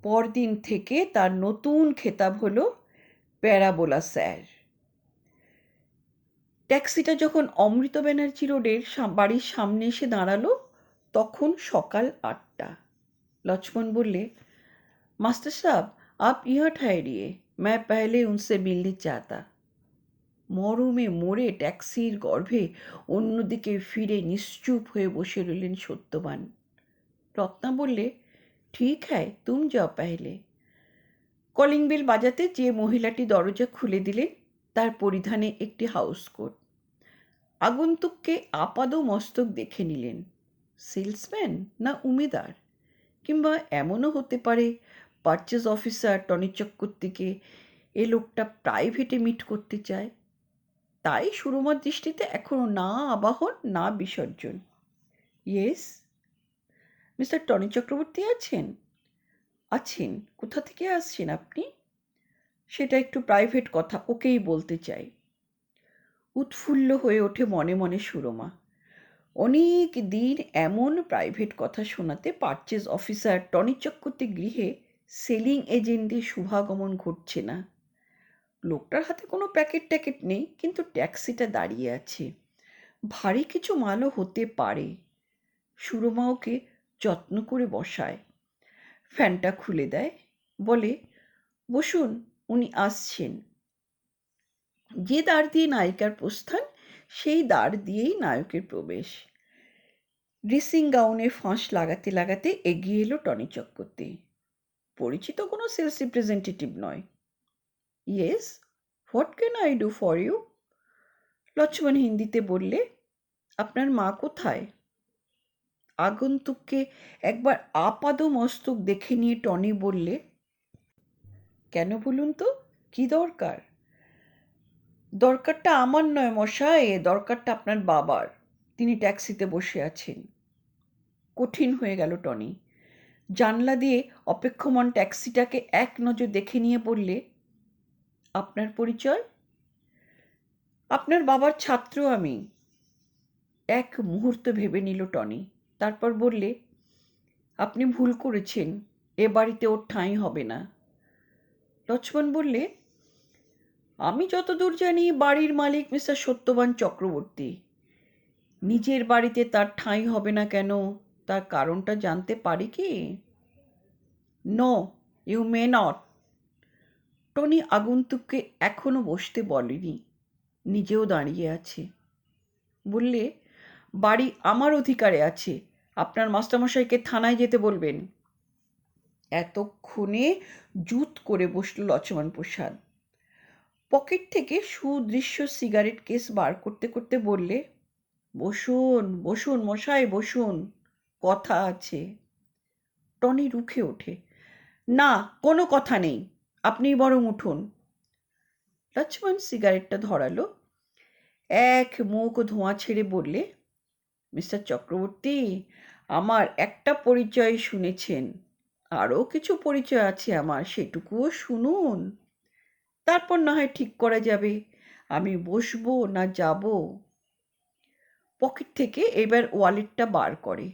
পরদিন থেকে তার নতুন খেতাব হলো প্যারাবোলা স্যার। ট্যাক্সিটা যখন অমৃত ব্যানার্জি রোডের বাড়ির সামনে এসে দাঁড়ালো তখন সকাল 8টা। লক্ষ্মণ বললে, মাস্টার সাহেব, आप यहाँ ठहरिए, मैं पहले उनसे मिलने चाहता। মরমে মরে ট্যাক্সির গর্ভে অন্যদিকে ফিরে নিশ্চুপ হয়ে বসে রইলেন সত্যবান। রত্না বললে, ঠিক হ্যায়, তুম যাও পেহলে। কলিং বেল বাজাতে যে মহিলাটি দরজা খুলে দিলেন তার পরিধানে একটি হাউস কোট। আগন্তুককে আপাদ মস্তক দেখে নিলেন। সেলসম্যান না উমেদার, কিংবা এমনও হতে পারে পারচেজ অফিসার টনি চক্রবর্তীকে এ লোকটা প্রাইভেটে মিট করতে চায়। তাই সুরমার দৃষ্টিতে এখনো না আবাহন না বিসর্জন। ইয়েস। মিস্টার টনি চক্রবর্তী আছেন? আছেন। কোথা থেকে আসছেন আপনি? সেটা একটু প্রাইভেট কথা, ওকেই বলতে চাই। উৎফুল্ল হয়ে ওঠে মনে মনে সুরমা। অনেক দিন এমন প্রাইভেট কথা শোনাতে পারচেজ অফিসার টনি চক্রবর্তী গৃহে সেলিং এজেন্টদের শুভাগমন ঘটছে না। লোকটার হাতে কোনো প্যাকেট ট্যাকেট নেই, কিন্তু ট্যাক্সিটা দাঁড়িয়ে আছে। ভারী কিছু মালও হতে পারে। সুরমা ওকে যত্ন করে বসায়, ফ্যানটা খুলে দেয়, বলে, বসুন, উনি আসছেন। যে দ্বার দিয়ে নায়িকার প্রস্থান, সেই দ্বার দিয়েই নায়কের প্রবেশ। ড্রেসিং গাউনে ফাঁস লাগাতে লাগাতে এগিয়ে এলো টনি চক্রবর্তী। পরিচিত কোনো সেলস রিপ্রেজেন্টেটিভ নয়। Yes, what can I do for you? Lakshman হিন্দিতে বললে, আপনার মা কোথায়? আগন্তুককে একবার আপাদমস্তক দেখে নিয়ে টনি বললে, কেন বলুন তো, কি দরকার? দরকারটা আমার নয় মশাই, দরকারটা আপনার বাবার। তিনি ট্যাক্সিতে বসে আছেন। কঠিন হয়ে গেল টনি। জানলা দিয়ে অপেক্ষমান ট্যাক্সিটাকে এক নজর দেখে নিয়ে বললে, আপনার পরিচয়? আপনার বাবার ছাত্র আমি। এক মুহূর্ত ভেবে নিল টনি, তারপর বললে, আপনি ভুল করেছেন, এ বাড়িতে ওর ঠাঁই হবে না। লক্ষ্মণ বললে, আমি যতদূর জানি বাড়ির মালিক মিস্টার সত্যবান চক্রবর্তী। নিজের বাড়িতে তার ঠাঁই হবে না কেন, তার কারণটা জানতে পারি কি? No, you may not. Tony আগন্তুককে এখনো বসতে বলেনি, নিজেও দাঁড়িয়ে আছে। বললে, বাড়ি আমার অধিকারে আছে, আপনার মাস্টারমশাইকে থানায় যেতে বলবেন। এতক্ষণে জুত করে বসল লক্ষ্মণ প্রসাদ। পকেট থেকে সুদৃশ্য সিগারেট কেস বার করতে করতে বললে, বসুন বসুন মশাই, বসুন, কথা আছে। টনি রুখে ওঠে, না, কোনো কথা নেই, আপনি বরং উঠুন। লক্ষ্মণ সিগারেটটা ধরালো, এক মুখ ধোঁয়া ছেড়ে বললে, মিস্টার চক্রবর্তী, আমার একটা পরিচয় শুনেছেন, আরও কিছু পরিচয় আছে আমার, সেটুকুও শুনুন, তারপর না হয় ঠিক করা যাবে আমি বসবো না যাব। পকেট থেকে এবার ওয়ালেটটা বার করে,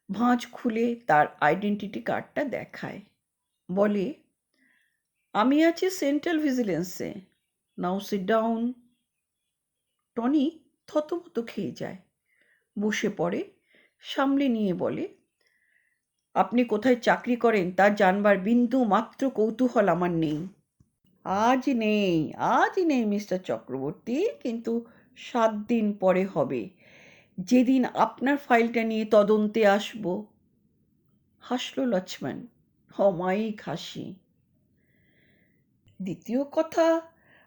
ভাঁজ খুলে তার আইডেন্টিটি কার্ডটা দেখায়, বলে, আমি আছি সেন্ট্রাল ভিজিলেন্সে, নাও সিট ডাউন। টনি থতমত খেয়ে যায়, বসে পড়ে, সামলে নিয়ে বলে, আপনি কোথায় চাকরি করেন তা জানবার বিন্দু মাত্র কৌতূহল আমার নেই। আজ নেই মিস্টার চক্রবর্তী, কিন্তু 7 দিন পরে হবে, যেদিন আপনার ফাইলটা নিয়ে তদন্তে আসব। হাসল লক্ষ্মণ, অমায়িক হাসি। দ্বিতীয় কথা,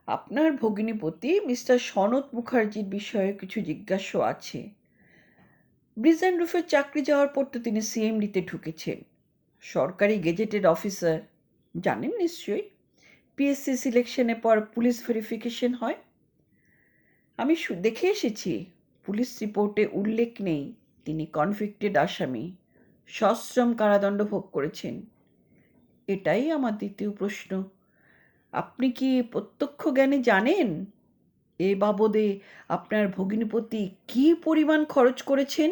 আপনার ভগিনীপতি মিস্টার সনত মুখার্জির বিষয়ে কিছু জিজ্ঞাসা আছে। ব্রিজেন রুফের চাকরি যাওয়ার পর তো তিনি সিএমডিতে ঢুকেছেন, সরকারি গেজেটেড অফিসার, জানেন নিশ্চয়ই। পিএসসি সিলেকশনের পর পুলিশ ভেরিফিকেশন হয়। আমি দেখে এসেছি, পুলিশ রিপোর্টে উল্লেখ নেই তিনি কনভিক্টেড আসামি, সশ্রম কারাদণ্ড ভোগ করেছেন। এটাই আমার দ্বিতীয় প্রশ্ন, আপনি কি প্রত্যক্ষ জ্ঞানে জানেন এ বাবদে আপনার ভগিনীপতি কি পরিমাণ খরচ করেছেন?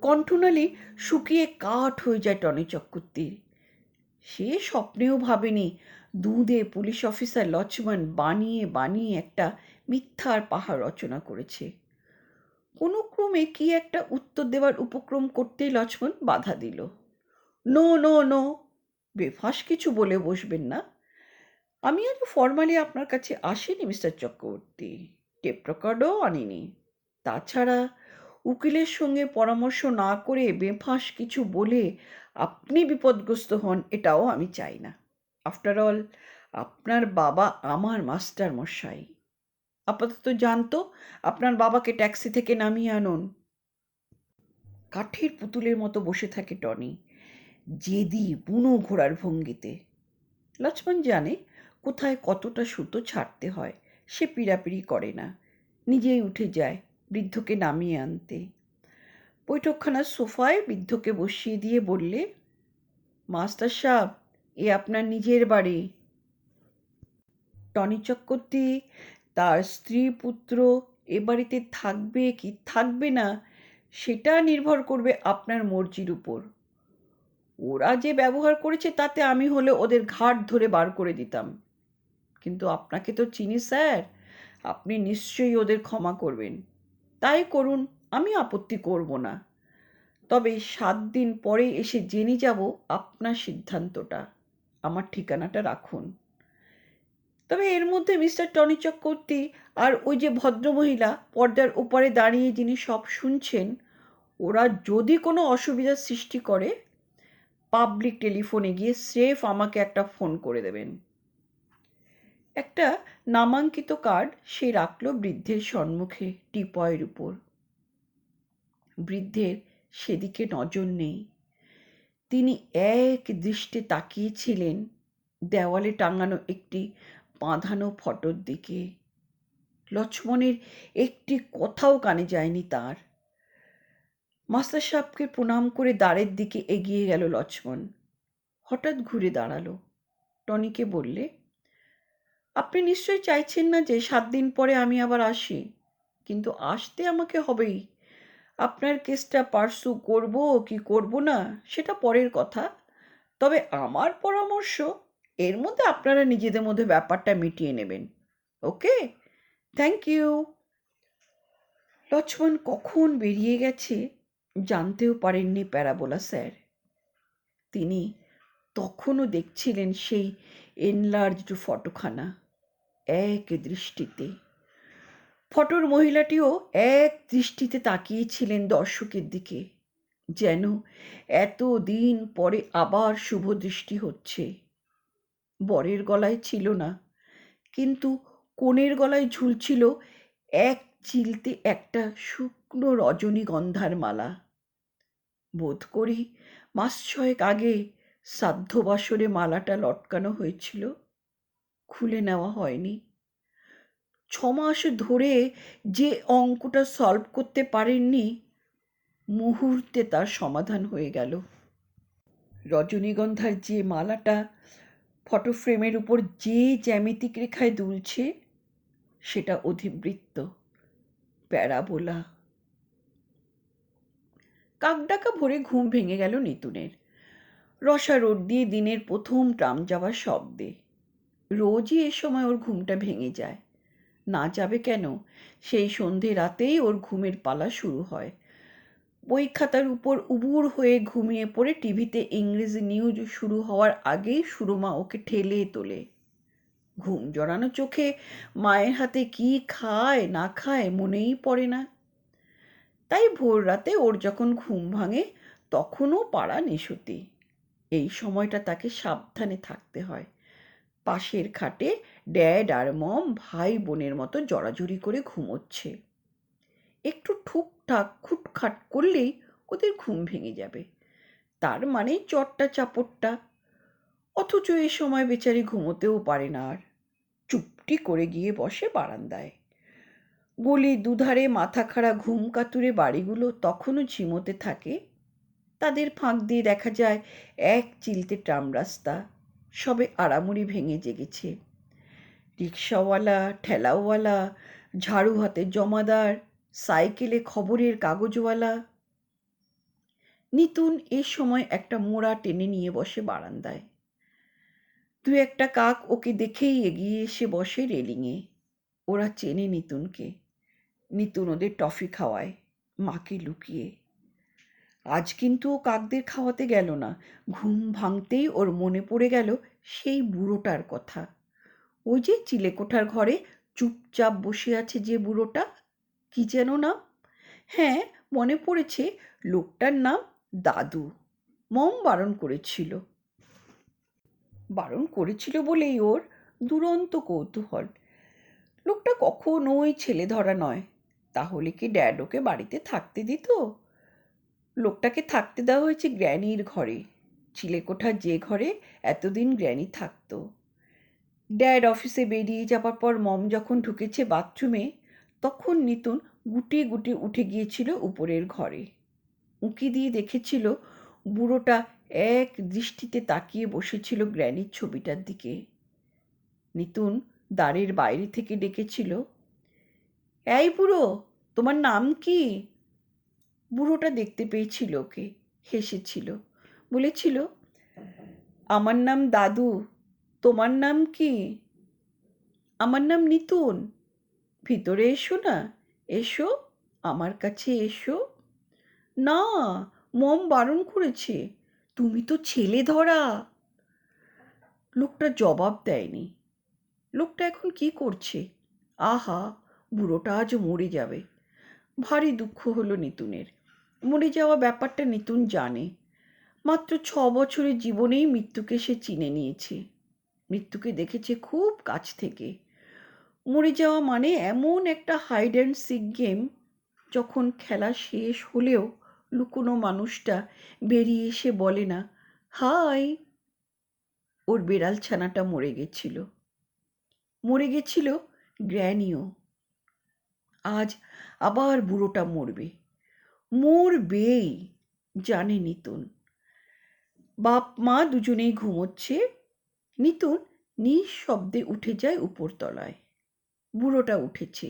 কণ্ঠনালী শুকিয়ে কাঠ হয়ে যায় টনি চক্রবর্তীর। সে স্বপ্নেও ভাবেনি দুধে পুলিশ অফিসার লক্ষ্মণ বানিয়ে বানিয়ে একটা মিথ্যার পাহাড় রচনা করেছে। কোনো ক্রমে কি একটা উত্তর দেওয়ার উপক্রম করতেই লক্ষ্মণ বাধা দিল। নো নো নো, বেফাঁস কিছু বলে বসবেন না। আমি আজ ফর্মালি আপনার কাছে আসিনি মিস্টার চক্রবর্তী, টেপ রেকর্ডও আনিনি। তাছাড়া উকিলের সঙ্গে পরামর্শ না করে বেফাঁস কিছু বলে আপনি বিপদগ্রস্ত হন, এটাও আমি চাই না। আফটার অল, আপনার বাবা আমার মাস্টার মশাই। আপাতত জানতো, আপনার বাবাকে ট্যাক্সি থেকে নামিয়ে আনুন। কাঠের পুতুলের মতো বসে থাকে টনি, জেদি বুনো ঘোড়ার ভঙ্গিতে। লক্ষ্মণ জানে কোথায় কতটা সুতো ছাড়তে হয়, সে পীড়াপিড়ি করে না, নিজেই উঠে যায় বৃদ্ধকে নামিয়ে আনতে। বৈঠকখানার সোফায় বৃদ্ধকে বসিয়ে দিয়ে বললে, মাস্টার সাহেব, এ আপনার নিজের বাড়ি। টনি চক্রবর্তী তার স্ত্রী পুত্র এ বাড়িতে থাকবে কি থাকবে না সেটা নির্ভর করবে আপনার মর্জির উপর। ওরা যে ব্যবহার করেছে তাতে আমি হলে ওদের ঘাট ধরে বার করে দিতাম, কিন্তু আপনাকে তো চিনি স্যার, আপনি নিশ্চয়ই ওদের ক্ষমা করবেন। তাই করুন, আমি আপত্তি করব না। তবে 7 দিন পরে এসে জেনে যাব আপনার সিদ্ধান্তটা। আমার ঠিকানাটা রাখুন। তবে এর মধ্যে মিস্টার টনি চক্রবর্তী আর ওই যে ভদ্রমহিলা পর্দার ওপারে দাঁড়িয়ে যিনি সব শুনছেন, ওরা যদি কোনো অসুবিধার সৃষ্টি করে, পাবলিক টেলিফোনে গিয়ে স্রেফ আমাকে একটা ফোন করে দেবেন। একটা নামাঙ্কিত কার্ড সে রাখল বৃদ্ধের সম্মুখে টিপয়ের উপর। বৃদ্ধের সেদিকে নজর নেই। তিনি এক দৃষ্টে তাকিয়েছিলেন দেওয়ালে টাঙানো একটি বাঁধানো ফটোর দিকে। লক্ষ্মণের একটি কথাও কানে যায়নি তার। মাস্টার সাহেবকে প্রণাম করে দ্বারের দিকে এগিয়ে গেল লক্ষ্মণ। হঠাৎ ঘুরে দাঁড়ালো, টনিকে বললে, আপনি নিশ্চয়ই চাইছেন না যে 7 দিন পরে আমি আবার আসি, কিন্তু আসতে আমাকে হবেই। আপনার কেসটা পার্সু করব কি করব না সেটা পরের কথা। তবে আমার পরামর্শ, এর মধ্যে আপনারা নিজেদের মধ্যে ব্যাপারটা মিটিয়ে নেবেন। ওকে, থ্যাংক ইউ। লক্ষ্মণ কখন বেরিয়ে গেছে জানতেও পারেননি প্যারাবোলা স্যার। তিনি তখনও দেখছিলেন সেই এনলার্জড ফটোখানা এক দৃষ্টিতে। ফটোর মহিলাটিও এক দৃষ্টিতে তাকিয়েছিলেন দর্শকের দিকে, যেন এতদিন পরে আবার শুভ দৃষ্টি হচ্ছে। বরের গলায় ছিল না, কিন্তু কনের গলায় ঝুলছিল এক চিলতে একটা শুকনো রজনীগন্ধার মালা। বোধ করি 6 মাস আগে শ্রাদ্ধ বাসরে মালাটা লটকানো হয়েছিল, খুলে নেওয়া হয়নি। 6 মাস ধরে যে অঙ্কটা সলভ করতে পারেননি, মুহূর্তে তার সমাধান হয়ে গেল। রজনীগন্ধার যে মালাটা ফটো ফ্রেমের উপর যে জ্যামিতিক রেখায় দুলছে, সেটা অধিবৃত্ত, প্যারাবোলা। কাকডাকা ভোরে ঘুম ভেঙে গেল নিতুনের। রসা রোড দিয়ে দিনের প্রথম ট্রাম যাওয়ার শব্দে। রোজই এ সময় ওর ঘুমটা ভেঙে যায়। না যাবে কেন, সেই সন্ধে রাতেই ওর ঘুমের পালা শুরু হয়। বই খাতার উপর উবুর হয়ে ঘুমিয়ে পড়ে টিভিতে ইংরেজি নিউজ শুরু হওয়ার আগেই সুরমা ওকে ঠেলে তোলে। ঘুম জড়ানো চোখে মায়ের হাতে কি খায় না খায় মনেই পড়ে না। তাই ভোর রাতে ওর যখন ঘুম ভাঙে তখনও পাড়া নিশুতি। এই সময়টা তাকে সাবধানে থাকতে হয়। পাশের খাটে ড্যাড আর মম ভাই বোনের মতো জড়াজড়ি করে ঘুমোচ্ছে। একটু ঠুকঠাক খুটখাট করলেই ওদের ঘুম ভেঙে যাবে, তার মানে চটটা চাপড়টা। অথচ এ সময় বেচারি ঘুমোতেও পারে না আর। চুপটি করে গিয়ে বসে বারান্দায়। গলির দুধারে মাথা খাড়া ঘুম কাতুরে বাড়িগুলো তখনও ঝিমোতে থাকে। তাদের ফাঁক দিয়ে দেখা যায় এক চিলতে ট্রাম রাস্তা, সবে আড়ামুড়ি ভেঙে জেগেছে। রিকশাওয়ালা, ঠেলাওয়ালা, ঝাড়ু হাতে জমাদার, সাইকেলে খবরের কাগজওয়ালা। নিতুন এ সময় একটা মোড়া টেনে নিয়ে বসে বারান্দায়। দু একটা কাক ওকে দেখেই এগিয়ে এসে বসে রেলিংয়ে। ওরা চেনে নিতুনকে। নিতুন ওদের টফি খাওয়ায়, মাকে লুকিয়ে। আজ কিন্তু ও কাকদের খাওয়াতে গেল না। ঘুম ভাঙতেই ওর মনে পড়ে গেল সেই বুড়োটার কথা। ওই যে চিলেকোঠার ঘরে চুপচাপ বসে আছে যে বুড়োটা, কি যেন নাম? হ্যাঁ, মনে পড়েছে, লোকটার নাম দাদু। মম বারণ করেছিল বলেই ওর দুরন্ত কৌতূহল। লোকটা কখনোই ছেলে ধরা নয়, তাহলে কি ড্যাড ওকে বাড়িতে থাকতে দিত? লোকটাকে থাকতে দেওয়া হয়েছে গ্র্যানির ঘরে, চিলেকোঠার যে ঘরে এতদিন গ্র্যানি থাকতো। ড্যাড অফিসে বেরিয়ে যাবার পর মম যখন ঢুকেছে বাথরুমে, তখন নিতুন গুটিয়ে গুটিয়ে উঠে গিয়েছিল উপরের ঘরে। উঁকি দিয়ে দেখেছিল বুড়োটা এক দৃষ্টিতে তাকিয়ে বসেছিল গ্র্যানির ছবিটার দিকে। নিতুন দ্বারের বাইরে থেকে ডেকেছিল, এই বুড়ো, তোমার নাম কি? বুড়োটা দেখতে পেয়েছিল ওকে, হেসেছিল, বলেছিল, আমার নাম দাদু, তোমার নাম কি? আমার নাম নিতুন। ভিতরে এসো না, এসো, আমার কাছে এসো। না, মম বারণ করেছে, তুমি তো ছেলে ধরা। লোকটা জবাব দেয়নি। লোকটা এখন কি করছে? আহা, বুড়োটা আজ মরে যাবে। ভারী দুঃখ হলো নিতুনের। মরে যাওয়া ব্যাপারটা নিতুন জানে। মাত্র 6 বছরের জীবনেই মৃত্যুকে সে চিনে নিয়েছে। মৃত্যুকে দেখেছে খুব কাছ থেকে। মরে যাওয়া মানে এমন একটা হাইড অ্যান্ড সিক গেম, যখন খেলা শেষ হলেও লুকোনো মানুষটা বেরিয়ে এসে বলে না, হাই। ওর বেড়াল ছানাটা মরে গেছিল। মরে গেছিল গ্র্যানিও। আজ আবার বুড়োটা মরবে, মরবেই, জানে নিতুন। বাপ মা দুজনেই ঘুমোচ্ছে। নিতুন নিঃশব্দে উঠে যায় উপরতলায়। বুড়োটা উঠেছে,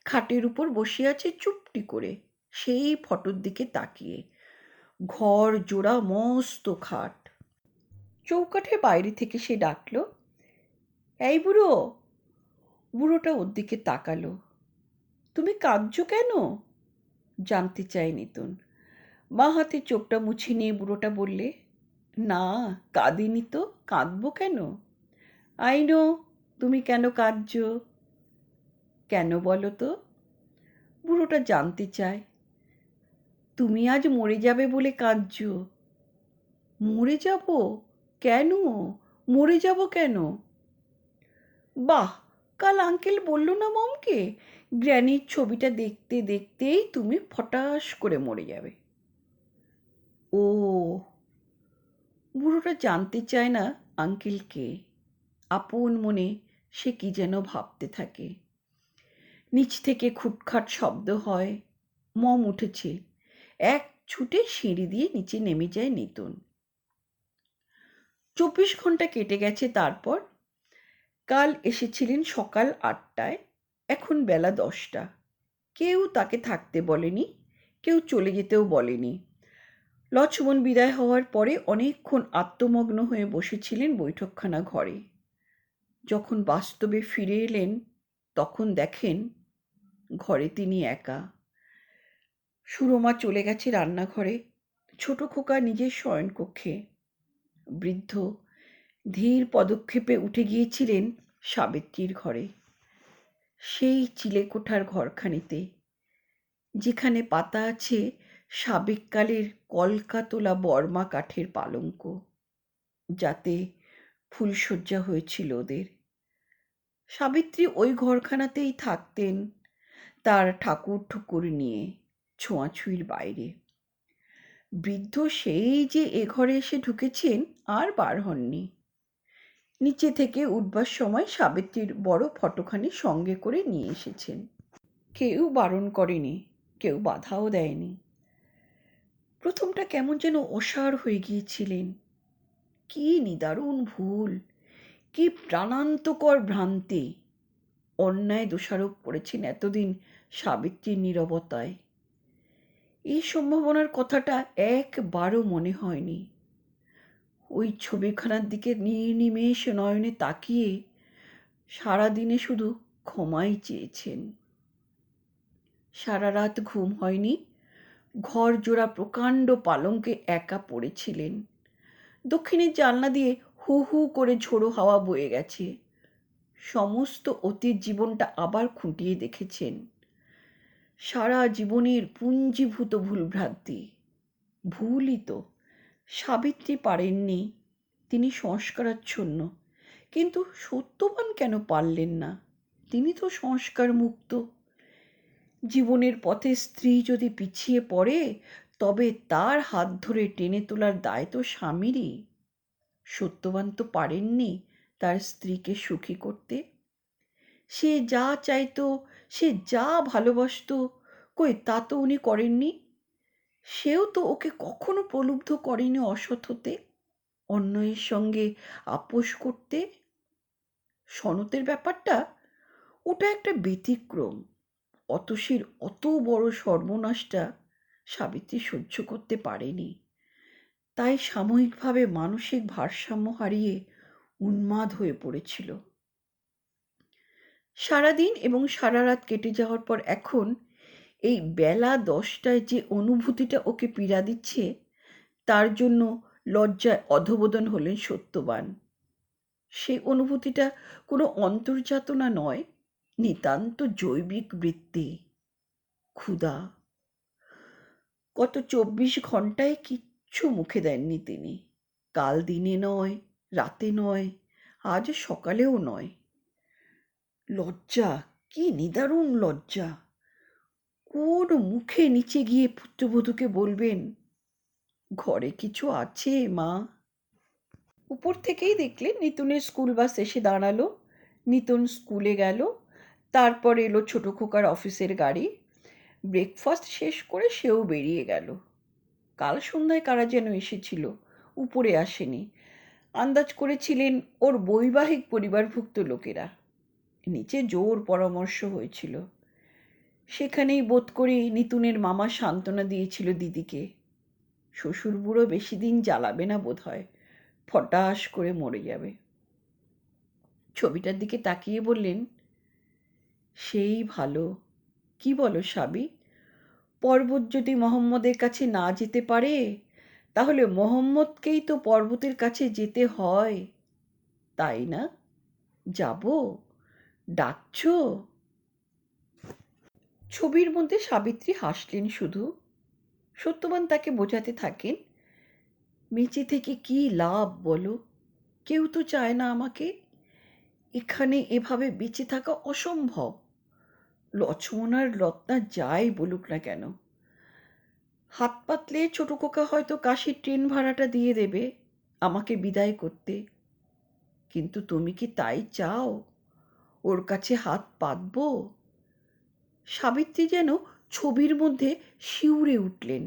খাটের উপর বসে আছে চুপটি করে, সেই ফটোর দিকে তাকিয়ে। ঘর জোড়া মস্ত খাট। চৌকাঠে বাইরে থেকে সে ডাকলো, এই বুড়ো। বুড়োটা ওর দিকে তাকালো। তুমি কাঁদছো কেন? জানতে চায় নিতুন। বাঁ হাতে চোখটা মুছে নিয়ে বুড়োটা বললে, না, কাঁদিনি তো, কাঁদবো কেন? আই নো তুমি কেন কাঁদছো। কেন বলো তো? বুড়োটা জানতে চায়। তুমি আজ মরে যাবে বলে কাঁদছো। মরে যাব? কেন? মরে যাব কেন? বাহ, কাল আঙ্কেল বলল না মমকে, গ্র্যানির ছবিটা দেখতে দেখতেই তুমি ফটাস করে মরে যাবে। ও। বুড়োটা জানতে চায় না আঙ্কেল কে। আপন মনে সে কি যেন ভাবতে থাকে। নিচ থেকে খুটখাট শব্দ হয়। মম উঠেছে। এক ছুটে সিঁড়ি দিয়ে নিচে নেমে যায় নিতুন। 24 ঘন্টা কেটে গেছে তারপর। কাল এসেছিলেন সকাল 8টায়, এখন বেলা 10টা। কেউ তাকে থাকতে বলেনি, কেউ চলে যেতেও বলেনি। লক্ষ্মণ বিদায় হওয়ার পরে অনেকক্ষণ আত্মমগ্ন হয়ে বসেছিলেন বৈঠকখানা ঘরে। যখন বাস্তবে ফিরে এলেন, তখন দেখেন ঘরে তিনি একা। সুরমা চলে গেছে রান্নাঘরে, ছোট খোকা নিজের শয়নকক্ষে। বৃদ্ধ ধীর পদক্ষেপে উঠে গিয়েছিলেন সাবিত্রীর ঘরে, সেই চিলেকোঠার ঘরখানিতে, যেখানে পাতা আছে সাবেককালের কলকা তোলা বর্মা কাঠের পালঙ্ক, যাতে ফুলশয্যা হয়েছিল ওদের। সাবিত্রী ওই ঘরখানাতেই থাকতেন, তার ঠাকুর ঠুকুর নিয়ে, ছোঁয়াছুঁয়ির বাইরে। বৃদ্ধ সেই যে এ ঘরে এসে ঢুকেছেন আর বার হননি। নিচে থেকে উঠবার সময় সাবিত্রীর বড় ফটোখানি সঙ্গে করে নিয়ে এসেছেন। কেউ বারণ করেনি, কেউ বাধাও দেয়নি। প্রথমটা কেমন যেন অসাড় হয়ে গিয়েছিলেন। কি নিদারুণ ভুল, কি প্রাণান্তকর ভ্রান্তি! অন্যায় দোষারোপ করেছেন এতদিন সাবিত্রীর নীরবতায়। এই সম্ভাবনার কথাটা একবারও মনে হয়নি। ওই ছবিখানার দিকে নির্নিমেষ নয়নে তাকিয়ে সারাদিনে শুধু ক্ষমাই চেয়েছেন। সারা রাত ঘুম হয়নি। ঘর জোড়া প্রকাণ্ড পালঙ্কে একা পড়েছিলেন। দক্ষিণের জানলা দিয়ে হু হু করে ঝোড়ো হাওয়া বয়ে গেছে। সমস্ত অতীত জীবনটা আবার খুঁটিয়ে দেখেছেন। সারা জীবনের পুঞ্জীভূত ভুলভ্রান্তি। ভুলই তো, সাবিত্রী পারেননি, তিনি সংস্কারাচ্ছন্ন। কিন্তু সত্যবান কেন পারলেন না? তিনি তো সংস্কার মুক্ত। জীবনের পথে স্ত্রী যদি পিছিয়ে পড়ে, তবে তার হাত ধরে টেনে তোলার দায় তো স্বামীরই। সত্যবান তো পারেননি, তার স্ত্রীকে সুখী করতে। সে যা চাইতো, সে যা ভালোবাসতো, কই তা তো উনি করেননি। সেও তো ওকে কখনো প্রলুব্ধ করেনি অসৎ হতে, অন্যায়ের সঙ্গে আপোষ করতে। সনতের ব্যাপারটা, ওটা একটা ব্যতিক্রম। অতসীর অত বড় সর্বনাশটা সাবিত্রী সহ্য করতে পারেনি। তাই সাময়িকভাবে মানসিক ভারসাম্য হারিয়ে উন্মাদ হয়ে পড়েছিল। সারাদিন এবং সারা রাত কেটে যাওয়ার পর এখন এই বেলা 10টায় যে অনুভূতিটা ওকে পীড়া দিচ্ছে, তার জন্য লজ্জায় অধঃপতন হলেন সত্যবান। সেই অনুভূতিটা কোনো অন্তর্যাতনা নয়, নিতান্ত জৈবিক বৃত্তি, ক্ষুধা। গত 24 ঘণ্টায় কিচ্ছু মুখে দেননি তিনি। কাল দিনে নয়, রাতে নয়, আজ সকালেও নয়। লজ্জা, কি নিদারুণ লজ্জা! কোন মুখে নিচে গিয়ে পুত্রবধূকে বলবেন, ঘরে কিছু আছে মা? উপর থেকেই দেখলেন নিতুনের স্কুল বাস এসে দাঁড়ালো। নিতুন স্কুলে গেল। তারপর এলো ছোট খোকার অফিসের গাড়ি। ব্রেকফাস্ট শেষ করে সেও বেরিয়ে গেল। কাল সন্ধ্যায় কারা যেন এসেছিল, উপরে আসেনি। আন্দাজ করেছিলেন ওর বৈবাহিক পরিবারভুক্ত লোকেরা। নিচে জোর পরামর্শ হয়েছিল। সেখানেই বোধ করি নিতুনের মামা সান্ত্বনা দিয়েছিল দিদিকে। শ্বশুর বুড়ো বেশি দিন জ্বালাবে না বোধ হয়, ফটাস করে মরে যাবে। ছবিটার দিকে তাকিয়ে বললেন, সেই ভালো। কি বলো সাবি? পর্বত যদি মহম্মদের কাছে না যেতে পারে, তাহলে মহম্মদকেই তো পর্বতের কাছে যেতে হয়, তাই না? যাব? ডাকছ? ছবির মধ্যে সাবিত্রী হাসলেন শুধু। সত্যবান তাকে বোঝাতে থাকেন, বেঁচে থেকে কি লাভ বলো? কেউ তো চায় না আমাকে। এখানে এভাবে বেঁচে থাকা অসম্ভব। লক্ষ্মণ রত্না যাই বলুক না কেন, হাত পাতলে ছোট খোকা হয়তো কাশির ট্রেন ভাড়াটা দিয়ে দেবে আমাকে বিদায় করতে। কিন্তু তুমি কি তাই চাও? ওর কাছে হাত পাতব? সাবিত্রী যেন ছবির মধ্যে শিউরে উঠলেন।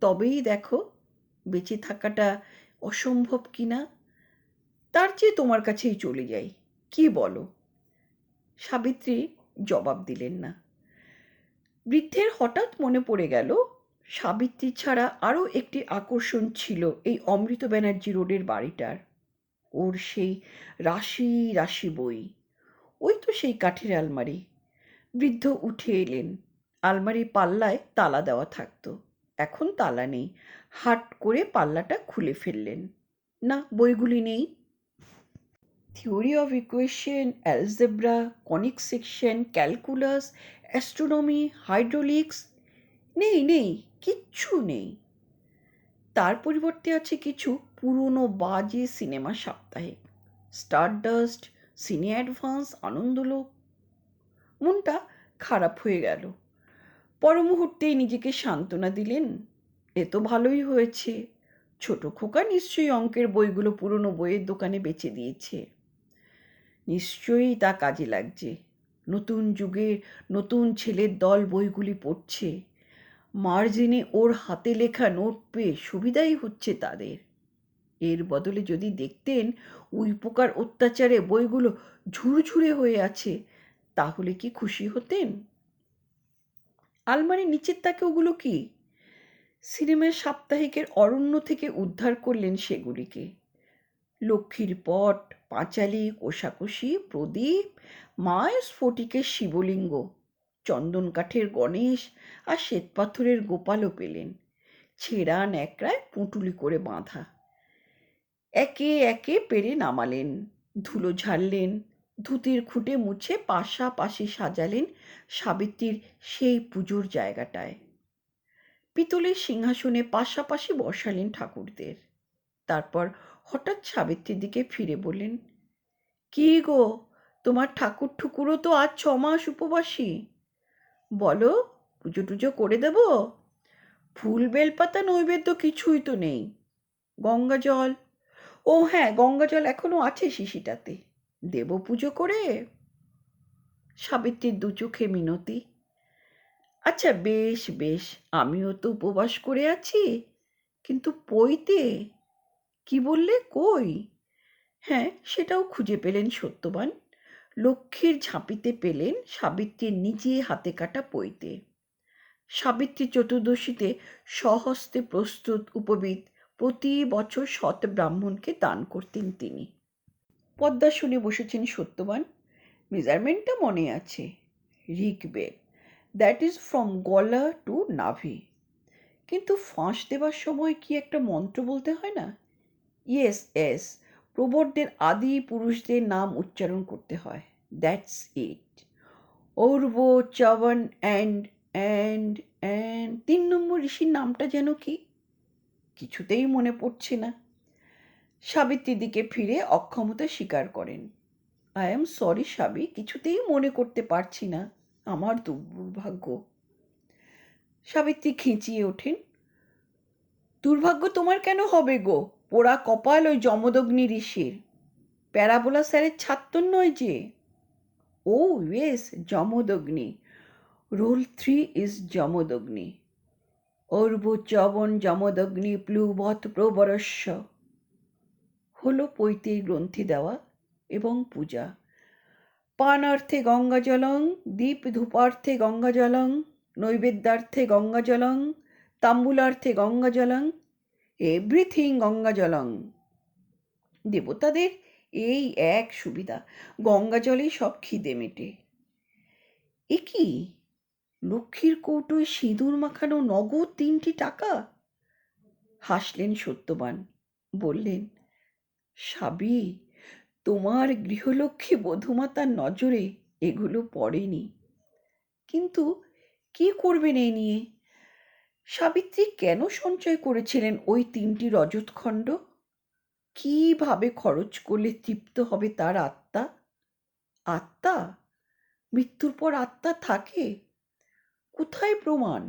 তবেই দেখো বেঁচে থাকাটা অসম্ভব কিনা। তার চেয়ে তোমার কাছেই চলে যাই, কি বলো? সাবিত্রী জবাব দিলেন না। বৃদ্ধের হঠাৎ মনে পড়ে গেল, সাবিত্রী ছাড়া আরও একটি আকর্ষণ ছিল এই অমৃত ব্যানার্জি রোডের বাড়িটার। ওর সেই রাশি রাশি বই, ওই তো সেই কাঠের আলমারি। বৃদ্ধ উঠে এলেন। আলমারির পাল্লায় তালা দেওয়া থাকতো, এখন তালা নেই। হাট করে পাল্লাটা খুলে ফেললেন। না, বইগুলি নেই। Theory of equation, algebra, conic section, calculus, astronomy, hydraulics, নেই নেই, কিচ্ছু নেই। তার পরিবর্তে আছে কিছু পুরনো বাজে সিনেমা সাপ্তাহিক, স্টারডাস্ট, সিনে অ্যাডভান্স, আনন্দলোক। মনটা খারাপ হয়ে গেল। পর মুহূর্তেই নিজেকে সান্ত্বনা দিলেন, এ তো ভালোই হয়েছে। ছোট খোকা নিশ্চয়ই অঙ্কের বইগুলো পুরনো বইয়ের দোকানে বেচে দিয়েছে। নিশ্চয়ই তা কাজে লাগছে। নতুন যুগের নতুন ছেলের দল বইগুলি পড়ছে। মার্জিনে ওর হাতে লেখা নোট পেয়ে সুবিধাই হচ্ছে তাদের। এর বদলে যদি দেখতেন উইপোকার অত্যাচারে বইগুলো ঝুরঝুরে হয়ে আছে, তাহলে কি খুশি হতেন? আলমারির নিচের তাকে ওগুলো কি? সিনেমার সাপ্তাহিকের অরণ্য থেকে উদ্ধার করলেন সেগুলিকে। লক্ষ্মীর পট, পাঁচালী, কোষাকুষি, প্রদীপ, মায়ের স্ফটিকের শিবলিঙ্গ, চন্দন কাঠের গণেশ আর শ্বেতপাথরের গোপালও পেলেন, ছেঁড়া ন্যাকড়ায় পুঁটুলি করে বাঁধা। একে একে পেরে নামালেন, ধুলো ঝাড়লেন, ধুতির খুঁটে মুছে পাশাপাশি সাজালেন সাবিত্রীর সেই পুজোর জায়গাটায়। পিতলের সিংহাসনে পাশাপাশি বসালেন ঠাকুরদের। তারপর হঠাৎ সাবিত্রীর দিকে ফিরে বললেন, কি গো, তোমার ঠাকুর ঠুকুরও তো আজ 6 মাস উপবাসী। বলো, পুজো টুজো করে দেব? ফুল বেলপাতা নৈবেদ্য কিছুই তো নেই। গঙ্গা জল, ও হ্যাঁ, গঙ্গা জল এখনো আছে শিশিটাতে, দেব পুজো করে। সাবিত্রীর দু চোখে মিনতি। আচ্ছা বেশ বেশ, আমিও তো উপবাস করে আছি, কিন্তু পইতে কি বললে, কই? হ্যাঁ, সেটাও খুঁজে পেলেন সত্যবান। লক্ষ্মীর ঝাঁপিতে পেলেন সাবিত্রীর নিজে হাতে কাটা পইতে। সাবিত্রী চতুর্দশীতে স্বহস্তে প্রস্তুত উপবীত প্রতি বছর শত ব্রাহ্মণকে দান করতেন তিনি। পদ্মাসনে বসেছেন সত্যবান। মেজারমেন্টটা মনে আছে, ঋগ্বেদ, দ্যাট ইজ ফ্রম গলা টু নাভি। কিন্তু ফাঁস দেবার সময় কি একটা মন্ত্র বলতে হয় না? ইয়েস ইয়েস, প্রবরদের আদি পুরুষদের নাম উচ্চারণ করতে হয়, দ্যাটস ইট। ঔর্ব, চবন অ্যান্ড 3 নম্বর ঋষির নামটা যেন কি? কিছুতেই মনে পড়ছে না। সাবিত্রীর দিকে ফিরে অক্ষমতা স্বীকার করেন। আই এম সরি সাবি, কিছুতেই মনে করতে পারছি না, আমার দুর্ভাগ্য। সাবিত্রী খিঁচিয়ে ওঠেন। দুর্ভাগ্য তোমার কেন হবে গো? পোড়া কপাল ওই যমদগ্নি ঋষির, প্যারাবোলা স্যারের ছাত্র নয় যে। Oh yes, Jamadagni. Roll 3 is Jamadagni. অর্ব চবন যমদগ্নি প্লুবৎ প্রবরস্য। হলো পৈতে গ্রন্থি দেওয়া এবং পূজা। পানার্থে গঙ্গাজলং, দীপ ধূপার্থে গঙ্গাজলং, নৈবেদ্যার্থে গঙ্গাজলং, তাম্বুলার্থে গঙ্গাজলং, এভরিথিং গঙ্গাজলং। দেবতাদের এই এক সুবিধা, গঙ্গা জলেই সব খিদে মেটে। এ কি, লক্ষ্মীর কৌটোয় সিঁদুর মাখানো নগদ 3টি টাকা! হাসলেন সত্যবান, বললেন, সাবি, তোমার গৃহলক্ষ্মী বধূমাতার নজরে এগুলো পড়েনি। কিন্তু কি করবেন এই নিয়ে? সাবিত্রী কেন সঞ্চয় করেছিলেন ওই 3টি রজতখণ্ড? কিভাবে খরচ করলে তৃপ্ত হবে তার আত্মা? আত্মা? মৃত্যুর পর আত্মা থাকে? কোথায় প্রমাণ?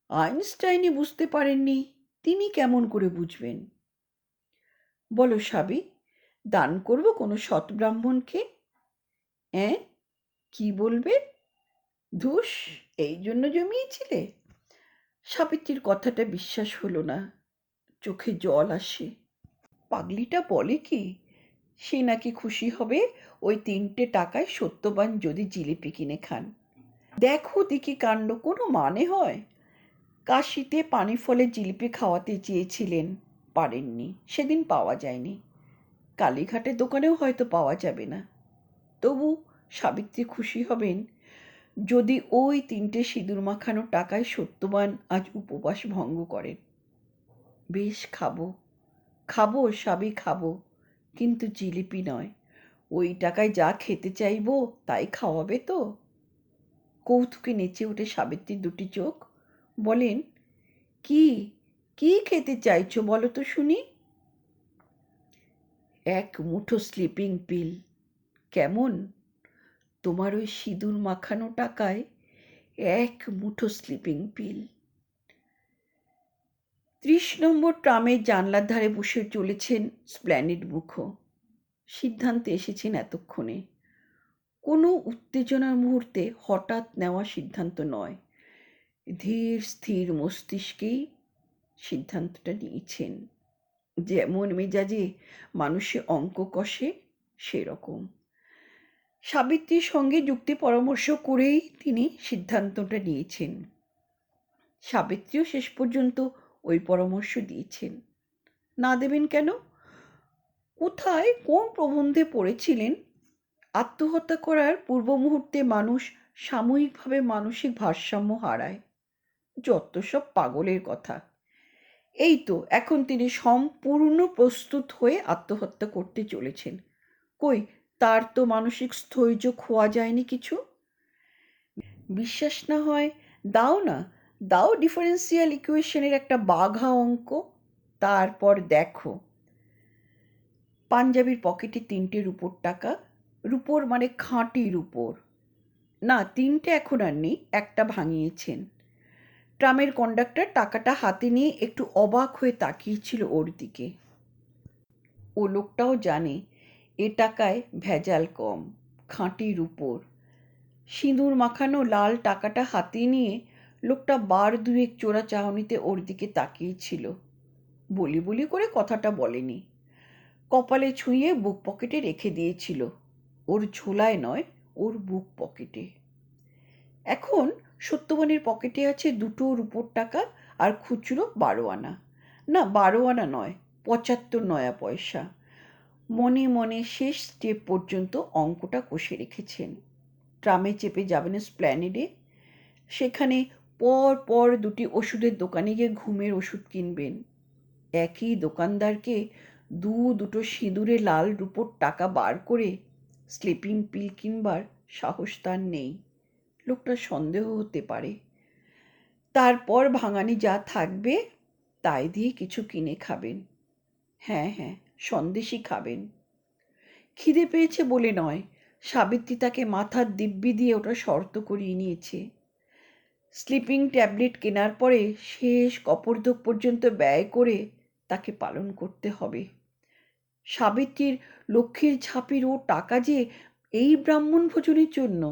আইনস্টাইনই বুঝতে পারেননি, তিনি কেমন করে বুঝবেন? বলো সাবি, দান করব কোনো সৎ ব্রাহ্মণকে? অ্যাঁ, কি বলবে? ধুস, এই জন্য জমিয়েছিলে? সাবিত্রীর কথাটা বিশ্বাস হলো না, চোখে জল আসে। পাগলিটা বলে কি, সে নাকি খুশি হবে ওই 3টে টাকায় সত্যবান যদি জিলিপি কিনে খান। দেখো দেখি কাণ্ড, কোনো মানে হয়? কাশিতে পানি ফলে জিলিপি খাওয়াতে চেয়েছিলেন, পারেননি, সেদিন পাওয়া যায়নি। কালীঘাটের দোকানেও হয়তো পাওয়া যাবে না। তবু সাবিত্রী খুশি হবেন যদি ওই 3টে সিঁদুর মাখানো টাকায় সত্যবান আজ উপবাস ভঙ্গ করেন। বেশ, খাবো খাবো সাবি, খাবো, কিন্তু জিলিপি নয়। ওই টাকায় যা খেতে চাইবো তাই খাওয়াবে তো? কৌতুকে নেচে ওঠে সাবিত্রীর 2টি চোখ। বলেন, কি কি খেতে চাইছো বলো তো শুনি? 1 মুঠো স্লিপিং পিল। কেমন? তোমার ওই সিঁদুর মাখানো টাকায় 1 মুঠো স্লিপিং পিল। 30 নম্বর ট্রামের জানলার ধারে বসে চলেছেন স্প্ল্যানেড মুখো। সিদ্ধান্তে এসেছেন এতক্ষণে। কোনো উত্তেজনার মুহূর্তে হঠাৎ নেওয়া সিদ্ধান্ত নয়, ধীর স্থির মস্তিষ্কেই সিদ্ধান্তটা নিয়েছেন। যেমন মেজাজে মানুষে অঙ্ক কষে সেরকম। সাবিত্রীর সঙ্গে যুক্তি পরামর্শ করেই তিনি সিদ্ধান্তটা নিয়েছেন। সাবিত্রীও শেষ পর্যন্ত ওই পরামর্শ দিয়েছেন। না দেবেন কেন? কোথায় কোন প্রবন্ধে পড়েছিলেন আত্মহত্যা করার পূর্ব মুহূর্তে মানুষ সাময়িকভাবে মানসিক ভারসাম্য হারায়? যত সব পাগলের কথা। এই তো এখন তিনি সম্পূর্ণ প্রস্তুত হয়ে আত্মহত্যা করতে চলেছেন। কই, তার তো মানসিক স্থৈর্য খোয়া যায়নি কিছু। বিশ্বাস না হয় দাও না, দাও ডিফারেন্সিয়াল ইকুয়েশনের একটা বাঘা অঙ্ক, তারপর দেখো। পাঞ্জাবির পকেটে 3টে রুপোর টাকা। রুপোর মানে খাঁটি রুপোর। না, 3টে এখন আর নেই, একটা ভাঙিয়েছেন। ট্রামের কন্ডাক্টর টাকাটা হাতে নিয়ে একটু অবাক হয়ে তাকিয়েছিল ওর দিকে। ও লোকটাও জানে এ টাকায় ভেজাল কম, খাঁটি রূপোর। সিঁদুর মাখানো লাল টাকাটা হাতে নিয়ে লোকটা বার দুয়েক চোরা চাহনিতে ওর দিকে তাকিয়েছিল। বলি বলি করে কথাটা বলেনি, কপালে ছুঁয়ে বুক পকেটে রেখে দিয়েছিল। ওর ঝোলায় নয়, ওর বুক পকেটে। এখন সত্যবানের পকেটে আছে 2টো রুপোর টাকা আর খুচরো 12 আনা। না, 12 আনা নয়, 75 নয়া পয়সা। মনে মনে শেষ স্টেপ পর্যন্ত অঙ্কটা কষে রেখেছেন। ট্রামে চেপে যাবেন স্প্ল্যানেডে, সেখানে পর পর 2টি ওষুধের দোকানে গিয়ে ঘুমের ওষুধ কিনবেন। একই দোকানদারকে দুটো সিঁদুরে লাল রুপোর টাকা বার করে স্লিপিং পিল কিনবার সাহস তার নেই। লোকটা সন্দেহ হতে পারে। তারপর ভাঙানি যা থাকবে তাই দিয়ে কিছু কিনে খাবেন। হ্যাঁ হ্যাঁ, সন্দেশই খাবেন। খিদে পেয়েছে বলে নয়, সাবিত্রী তাকে মাথার দিব্যি দিয়ে ওটা শর্ত করিয়ে নিয়েছে। স্লিপিং ট্যাবলেট কেনার পরে শেষ কপর্দক পর্যন্ত ব্যয় করে তাকে পালন করতে হবে। সাবিত্রীর লক্ষ্মীর ঝাঁপির ও টাকা যে এই ব্রাহ্মণ ভোজনের জন্য,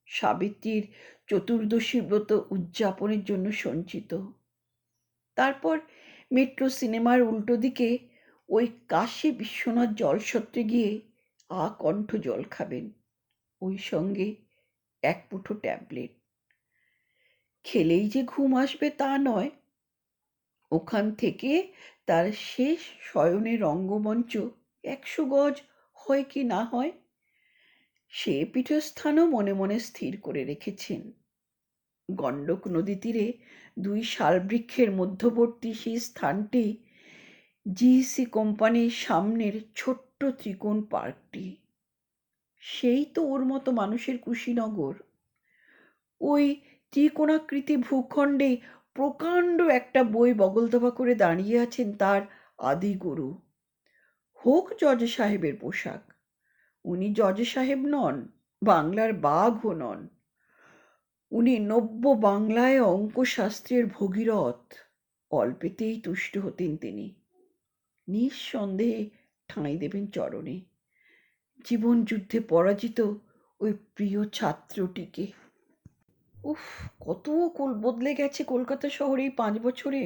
সাবিত্রীর চতুর্দশী ব্রত উদযাপনের জন্য সঞ্চিত। তারপর মেট্রো সিনেমার উল্টো দিকে ওই কাশী বিশ্বনাথ জলসত্রে গিয়ে আকণ্ঠ জল খাবেন, ওই সঙ্গে 1 মুঠো ট্যাবলেট। খেলেই যে ঘুম আসবে তা নয়, ওখান থেকে তার শেষ শয়নের রঙ্গমঞ্চ 100 গজ হয় কি না হয়, সে পীঠস্থানও মনে মনে স্থির করে রেখেছেন। গণ্ডক নদী তীরে 2 শালবৃক্ষের মধ্যবর্তী সেই স্থানটি জিসি কোম্পানির সামনের ছোট্ট ত্রিকোণ পার্কটি। সেই তো ওর মতো মানুষের কুশীনগর। ওই ত্রিকোণাকৃতি ভূখণ্ডে প্রকাণ্ড একটা বই বগলদবা করে দাঁড়িয়ে আছেন তার আদি গুরু। হোক জজ সাহেবের পোশাক, উনি জজ সাহেব নন, বাংলার বাঘও নন। উনি নব্য বাংলায় অঙ্কশাস্ত্রের ভগীরথ। অল্পেতেই তুষ্ট হতেন তিনি। নিঃসন্দেহে ঠাঁই দেবেন চরণে। জীবন যুদ্ধে পরাজিত ওই প্রিয় ছাত্রটিকে। উফ, কত বদলে গেছে কলকাতা শহরে এই 5 বছরে।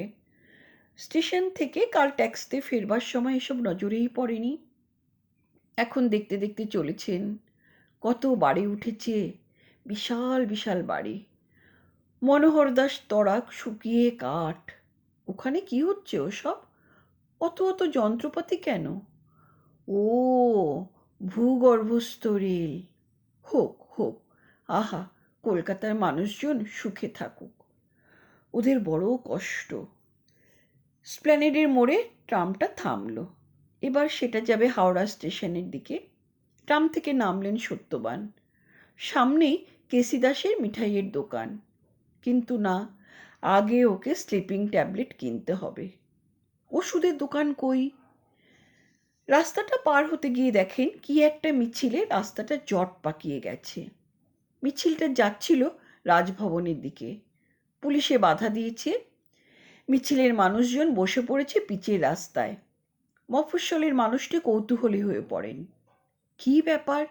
স্টেশন থেকে কাল ট্যাক্সিতে ফেরবার সময় এসব নজরেই পড়েনি। এখন দেখতে দেখতে চলেছেন, কত বাড়ি উঠেছে, বিশাল বিশাল বাড়ি। মনোহর দাস তরাক শুকিয়ে কাঠ। ওখানে কি হচ্ছে ওসব? অত অত যন্ত্রপাতি কেন? ও, ভূগর্ভস্থ রেল। হোক হোক, আহা, কলকাতার মানুষজন সুখে থাকুক। ওদের বড় কষ্ট। স্প্ল্যানেডের মোড়ে ট্রামটা থামল। এবার সেটা যাবে হাওড়া স্টেশনের দিকে। ট্রাম থেকে নামলেন সত্যবান। সামনেই কেসি দাসের মিঠাইয়ের দোকান। কিন্তু না, আগে ওকে স্লিপিং ট্যাবলেট কিনতে হবে। ওষুধের দোকান কই? রাস্তাটা পার হতে গিয়ে দেখেন কি একটা মিছিলে রাস্তাটা জট পাকিয়ে গেছে। মিছিলটা যাচ্ছিল রাজভবনের দিকে। পুলিশে বাধা দিয়েছে। মিছিলের মানুষজন বসে পড়েছে পিচের রাস্তায়। মফস্বলের মানুষটি কৌতূহলী হয়ে পড়েন। কি ব্যাপার?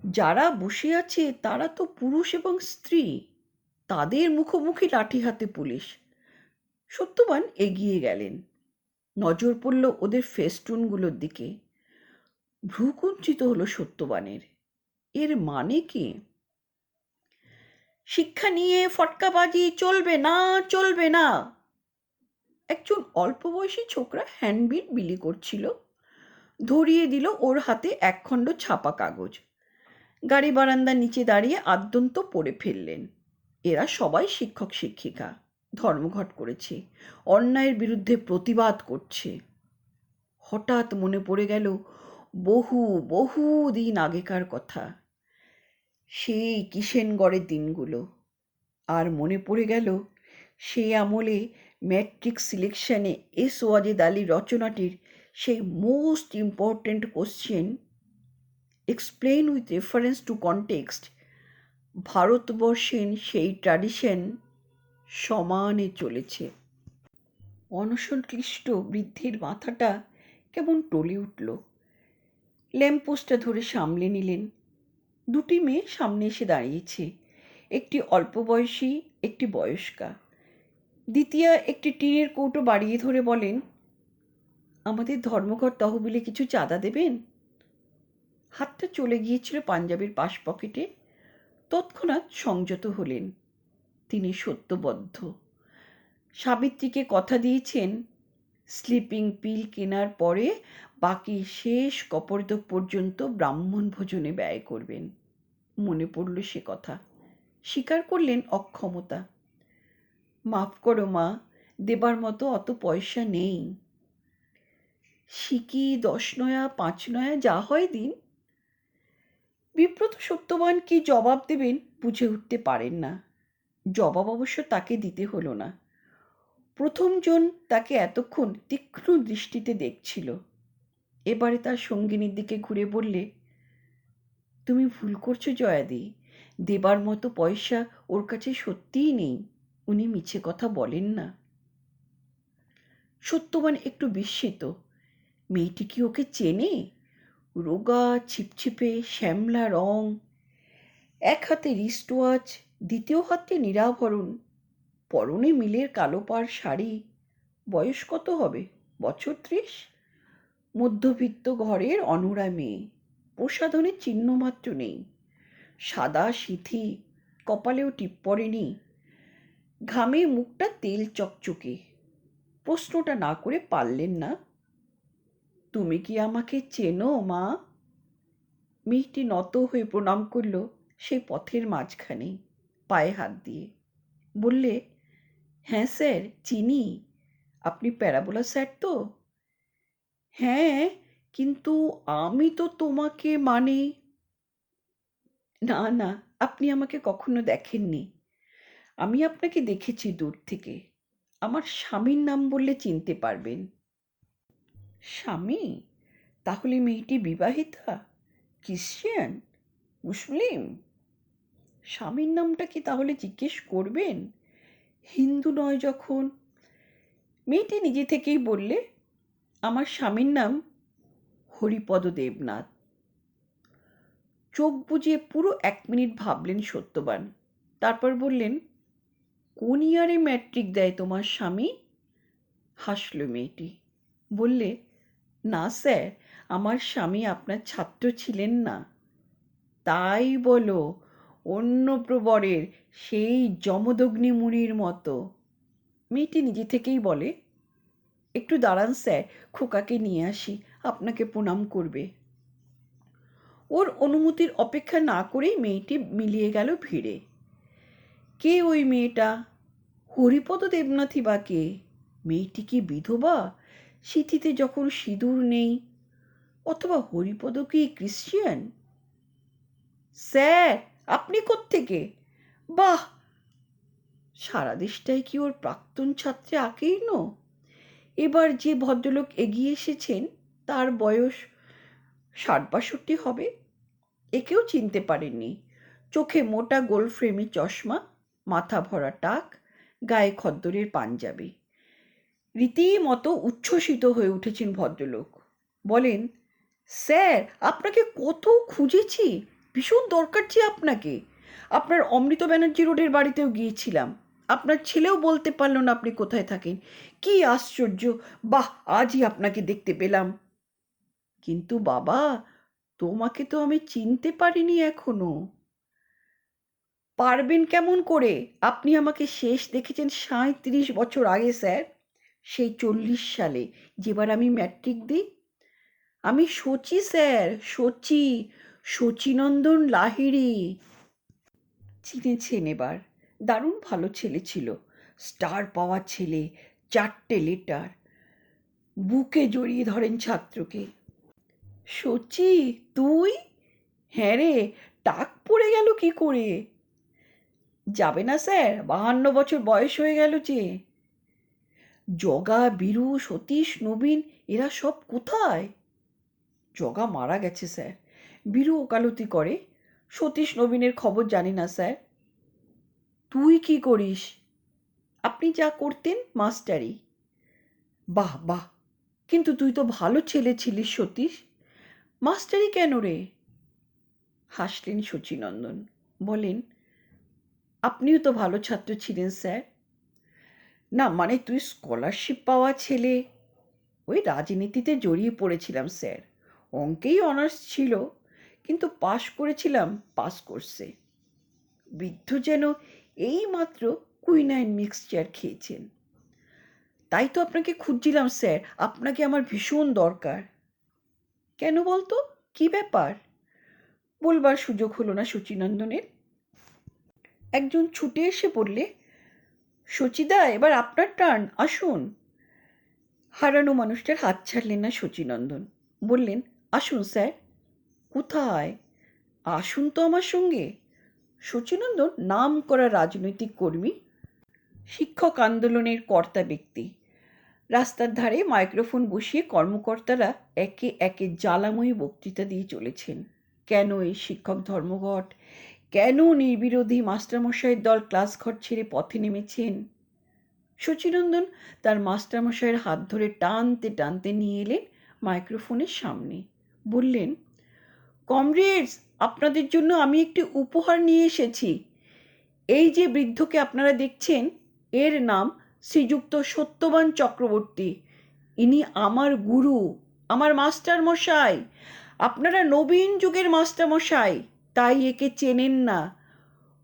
যারা বসে আছে তারা তো পুরুষ এবং স্ত্রী। তাদের মুখোমুখি লাঠি হাতে পুলিশ। সত্যবান এগিয়ে গেলেন। নজর পড়ল ওদের ফেস্টুনগুলোর দিকে। ভ্রুকুঞ্চিত হলো সত্যবানের। এর মানে কি? শিক্ষা নিয়ে ফটকাবাজি চলবে না, চলবে না। একজন অল্প বয়সী ছোকরা হ্যান্ডবিল বিলি করছিল। ধরিয়ে দিল ওর হাতে একখণ্ড ছাপা কাগজ। গাড়ি বারান্দার নিচে দাঁড়িয়ে আদ্যন্ত পড়ে ফেললেন। এরা সবাই শিক্ষক শিক্ষিকা, ধর্মঘট করেছে, অন্যায়ের বিরুদ্ধে প্রতিবাদ করছে। হঠাৎ মনে পড়ে গেল বহু বহু দিন আগেকার কথা, সেই কিষেনগড়ের দিনগুলো। আর মনে পড়ে গেল সেই আমলে ম্যাট্রিক সিলেকশনে এস ওয়াজেদ আলীর রচনাটির সেই most important question, explain with reference to context, ভারতবর্ষের সেই ট্র্যাডিশন সমানে চলেছে। অনশনক্লিষ্ট বৃদ্ধের মাথাটা কেমন টলে উঠল। ল্যাম্পপোস্টটা ধরে সামলে নিলেন। দুটি মেয়ে সামনে এসে দাঁড়িয়েছে, একটি অল্প বয়সী, একটি বয়স্কা। দ্বিতীয়া একটি টিনের কৌটো বাড়িয়ে ধরে বলেন, আমাদের ধর্মঘট তহবিলে কিছু চাঁদা দেবেন? হাতটা চলে গিয়েছিল পাঞ্জাবির পাশ পকেটে। তৎক্ষণাৎ সংযত হলেন। তিনি সত্যবদ্ধ। সাবিত্রীকে কথা দিয়েছেন স্লিপিং পিল কেনার পরে বাকি শেষ কপর্দক পর্যন্ত ব্রাহ্মণ ভোজনে ব্যয় করবেন। মনে পড়ল সে কথা। স্বীকার করলেন অক্ষমতা। মাফ করো মা, দেবার মতো অত পয়সা নেই। সিকি 10 নয়া 5 নয়া যা হয় দিন। বিব্রত সত্যবান কি জবাব দেবেন বুঝে উঠতে পারেন না। জবাব অবশ্য তাকে দিতে হলো না। প্রথমজন তাকে এতক্ষণ তীক্ষ্ণ দৃষ্টিতে দেখছিল। এবারে তার সঙ্গিনীর দিকে ঘুরে বললে, তুমি ভুল করছো জয়াদি, দেবার মতো পয়সা ওর কাছে সত্যিই নেই। উনি মিছে কথা বলেন না। সত্যবান একটু বিস্মিত। মেয়েটি কি ওকে চেনে? রোগা, ছিপছিপে, শ্যামলা রং, এক হাতে রিস্ট ওয়াচ, দ্বিতীয় হাতে নিরাভরণ, পরনে মিলের কালো পাড় শাড়ি। বয়স কত হবে? বছর 30। মধ্যবিত্ত ঘরের অনড়া মেয়ে। প্রসাধনের চিহ্নমাত্র নেই। সাদা সিথি, কপালেও টিপ পড়েনি। ঘামে মুখটা তেল চকচকে। প্রশ্নটা না করে পারলেন না। তুমি কি আমাকে চেনো মা? মেয়েটি নত হয়ে প্রণাম করল সেই পথের মাঝখানে, পায়ে হাত দিয়ে। বললে, হ্যাঁ স্যার, চিনি। আপনি প্যারাবোলা স্যার তো? হ্যাঁ, কিন্তু আমি তো তোমাকে না না, আপনি আমাকে কখনো দেখেননি। আমি আপনাকে দেখেছি দূর থেকে। আমার স্বামীর নাম বললে চিনতে পারবেন। স্বামী? তাহলে মেয়েটি বিবাহিতা, ক্রিশ্চিয়ান, মুসলিম? স্বামীর নামটা কি তাহলে জিজ্ঞেস করবেন? হিন্দু নয় যখন। মেয়েটি নিজে থেকেই বললে, আমার স্বামীর নাম হরিপদ দেবনাথ। চোখ বুজিয়ে পুরো 1 মিনিট ভাবলেন সত্যবান। তারপর বললেন, কোন ইয়ারে ম্যাট্রিক দেয় তোমার স্বামী? হাসল মেয়েটি। বললে, না স্যার, আমার স্বামী আপনার ছাত্র ছিলেন না। তাই বলো, অন্য প্রবরের সেই যমদগ্নি মুনির মতো। মেয়েটি নিজে থেকেই বলে, একটু দাঁড়ান স্যার, খোকাকে নিয়ে আসি, আপনাকে প্রণাম করবে। ওর অনুমতির অপেক্ষা না করেই মেয়েটি মিলিয়ে গেল ভিড়ে। কে ওই মেয়েটা? হরিপদ দেবনাথই বা কে? মেয়েটি কি বিধবা? সিথিতে যখন সিঁদুর নেই। অথবা হরিপদ কি ক্রিশ্চিয়ান? স্যার, আপনি কোত্থেকে? বাহ, সারা দেশটাই কি ওর প্রাক্তন ছাত্রে আকীর্ণ? এবার যে ভদ্রলোক এগিয়ে এসেছেন তার বয়স 60-62 হবে। একেও চিনতে পারেননি। চোখে মোটা গোল ফ্রেমি চশমা, মাথা ভরা টাক, গায়ে খদ্দরের পাঞ্জাবি। রীতিমতো উচ্ছ্বসিত হয়ে উঠেছেন ভদ্রলোক। বলেন, স্যার, আপনাকে কত খুঁজেছি, ভীষণ দরকার যে আপনাকে। আপনার অমৃত ব্যানার্জি রোডের বাড়িতেও গিয়েছিলাম। আপনার ছেলেও বলতে পারল না আপনি কোথায় থাকেন। কি আশ্চর্য! বাহ, আজই আপনাকে দেখতে পেলাম। কিন্তু বাবা, তোমাকে তো আমি চিনতে পারিনি এখনো। পারবেন কেমন করে? আপনি আমাকে শেষ দেখেছেন 37 বছর আগে স্যার, সেই 40 সালে, যেবার আমি ম্যাট্রিক দিই। আমি শচী স্যার, শচী, শচীনন্দন লাহিড়ী। চিনেছেন এবার। দারুণ ভালো ছেলে ছিল, স্টার পাওয়া ছেলে, 4টে লেটার। বুকে জড়িয়ে ধরেন ছাত্রকে। শচী, তুই? হ্যাঁ রে, টাক পড়ে গেল কি করে? যাবে না স্যার, 52 বছর বয়স হয়ে গেল যে। জগা, বীরু, সতীশ, নবীন এরা সব কোথায়? জগা মারা গেছে স্যার। বীরু ওকালতি করে। সতীশ নবীনের খবর জানি না স্যার। তুই কি করিস? আপনি যা করতেন, মাস্টারি। বাহ বাহ, কিন্তু তুই তো ভালো ছেলে ছিলিস সতীশ, মাস্টারি কেন রে? হাসলেন শচীনন্দন, বলেন, আপনিও তো ভালো ছাত্র ছিলেন স্যার। না মানে তুই স্কলারশিপ পাওয়া ছেলে। ওই রাজনীতিতে জড়িয়ে পড়েছিলাম স্যার, অঙ্কেই অনার্স ছিল, কিন্তু পাশ করেছিলাম পাস কোর্সে। বৃদ্ধ যেন এইমাত্র কুইনাইন মিক্সচার খেয়েছেন। তাই তো আপনাকে খুঁজছিলাম স্যার, আপনাকে আমার ভীষণ দরকার। কেন বলতো, কি ব্যাপার? বলবার সুযোগ হলো না শচীনন্দনের। একজন ছুটে এসে বললে, শচীদা, এবার আপনার টার্ন, আসুন। হারানো মানুষটার হাত ছাড়লেন না শচীনন্দন, বললেন, আসুন স্যার। কোথায়? আসুন তো আমার সঙ্গে। শচীনন্দন নাম করা রাজনৈতিক কর্মী, শিক্ষক আন্দোলনের কর্তা ব্যক্তি। রাস্তার ধারে মাইক্রোফোন বসিয়ে কর্মকর্তারা একে একে জ্বালাময়ী বক্তৃতা দিয়ে চলেছেন। কেন এই শিক্ষক ধর্মঘট, কেন নির্বিরোধী মাস্টারমশাইয়ের দল ক্লাস ঘর ছেড়ে পথে নেমেছেন। শচীনন্দন তার মাস্টারমশাইয়ের হাত ধরে টানতে টানতে নিয়ে এলেন মাইক্রোফোনের সামনে। বললেন, কমরেডস, আপনাদের জন্য আমি একটি উপহার নিয়ে এসেছি। এই যে বৃদ্ধকে আপনারা দেখছেন, এর নাম শ্রীযুক্ত সত্যবান চক্রবর্তী। ইনি আমার গুরু, আমার মাস্টারমশাই। আপনারা নবীন যুগের মাস্টারমশাই, তাই একে চেনেন না।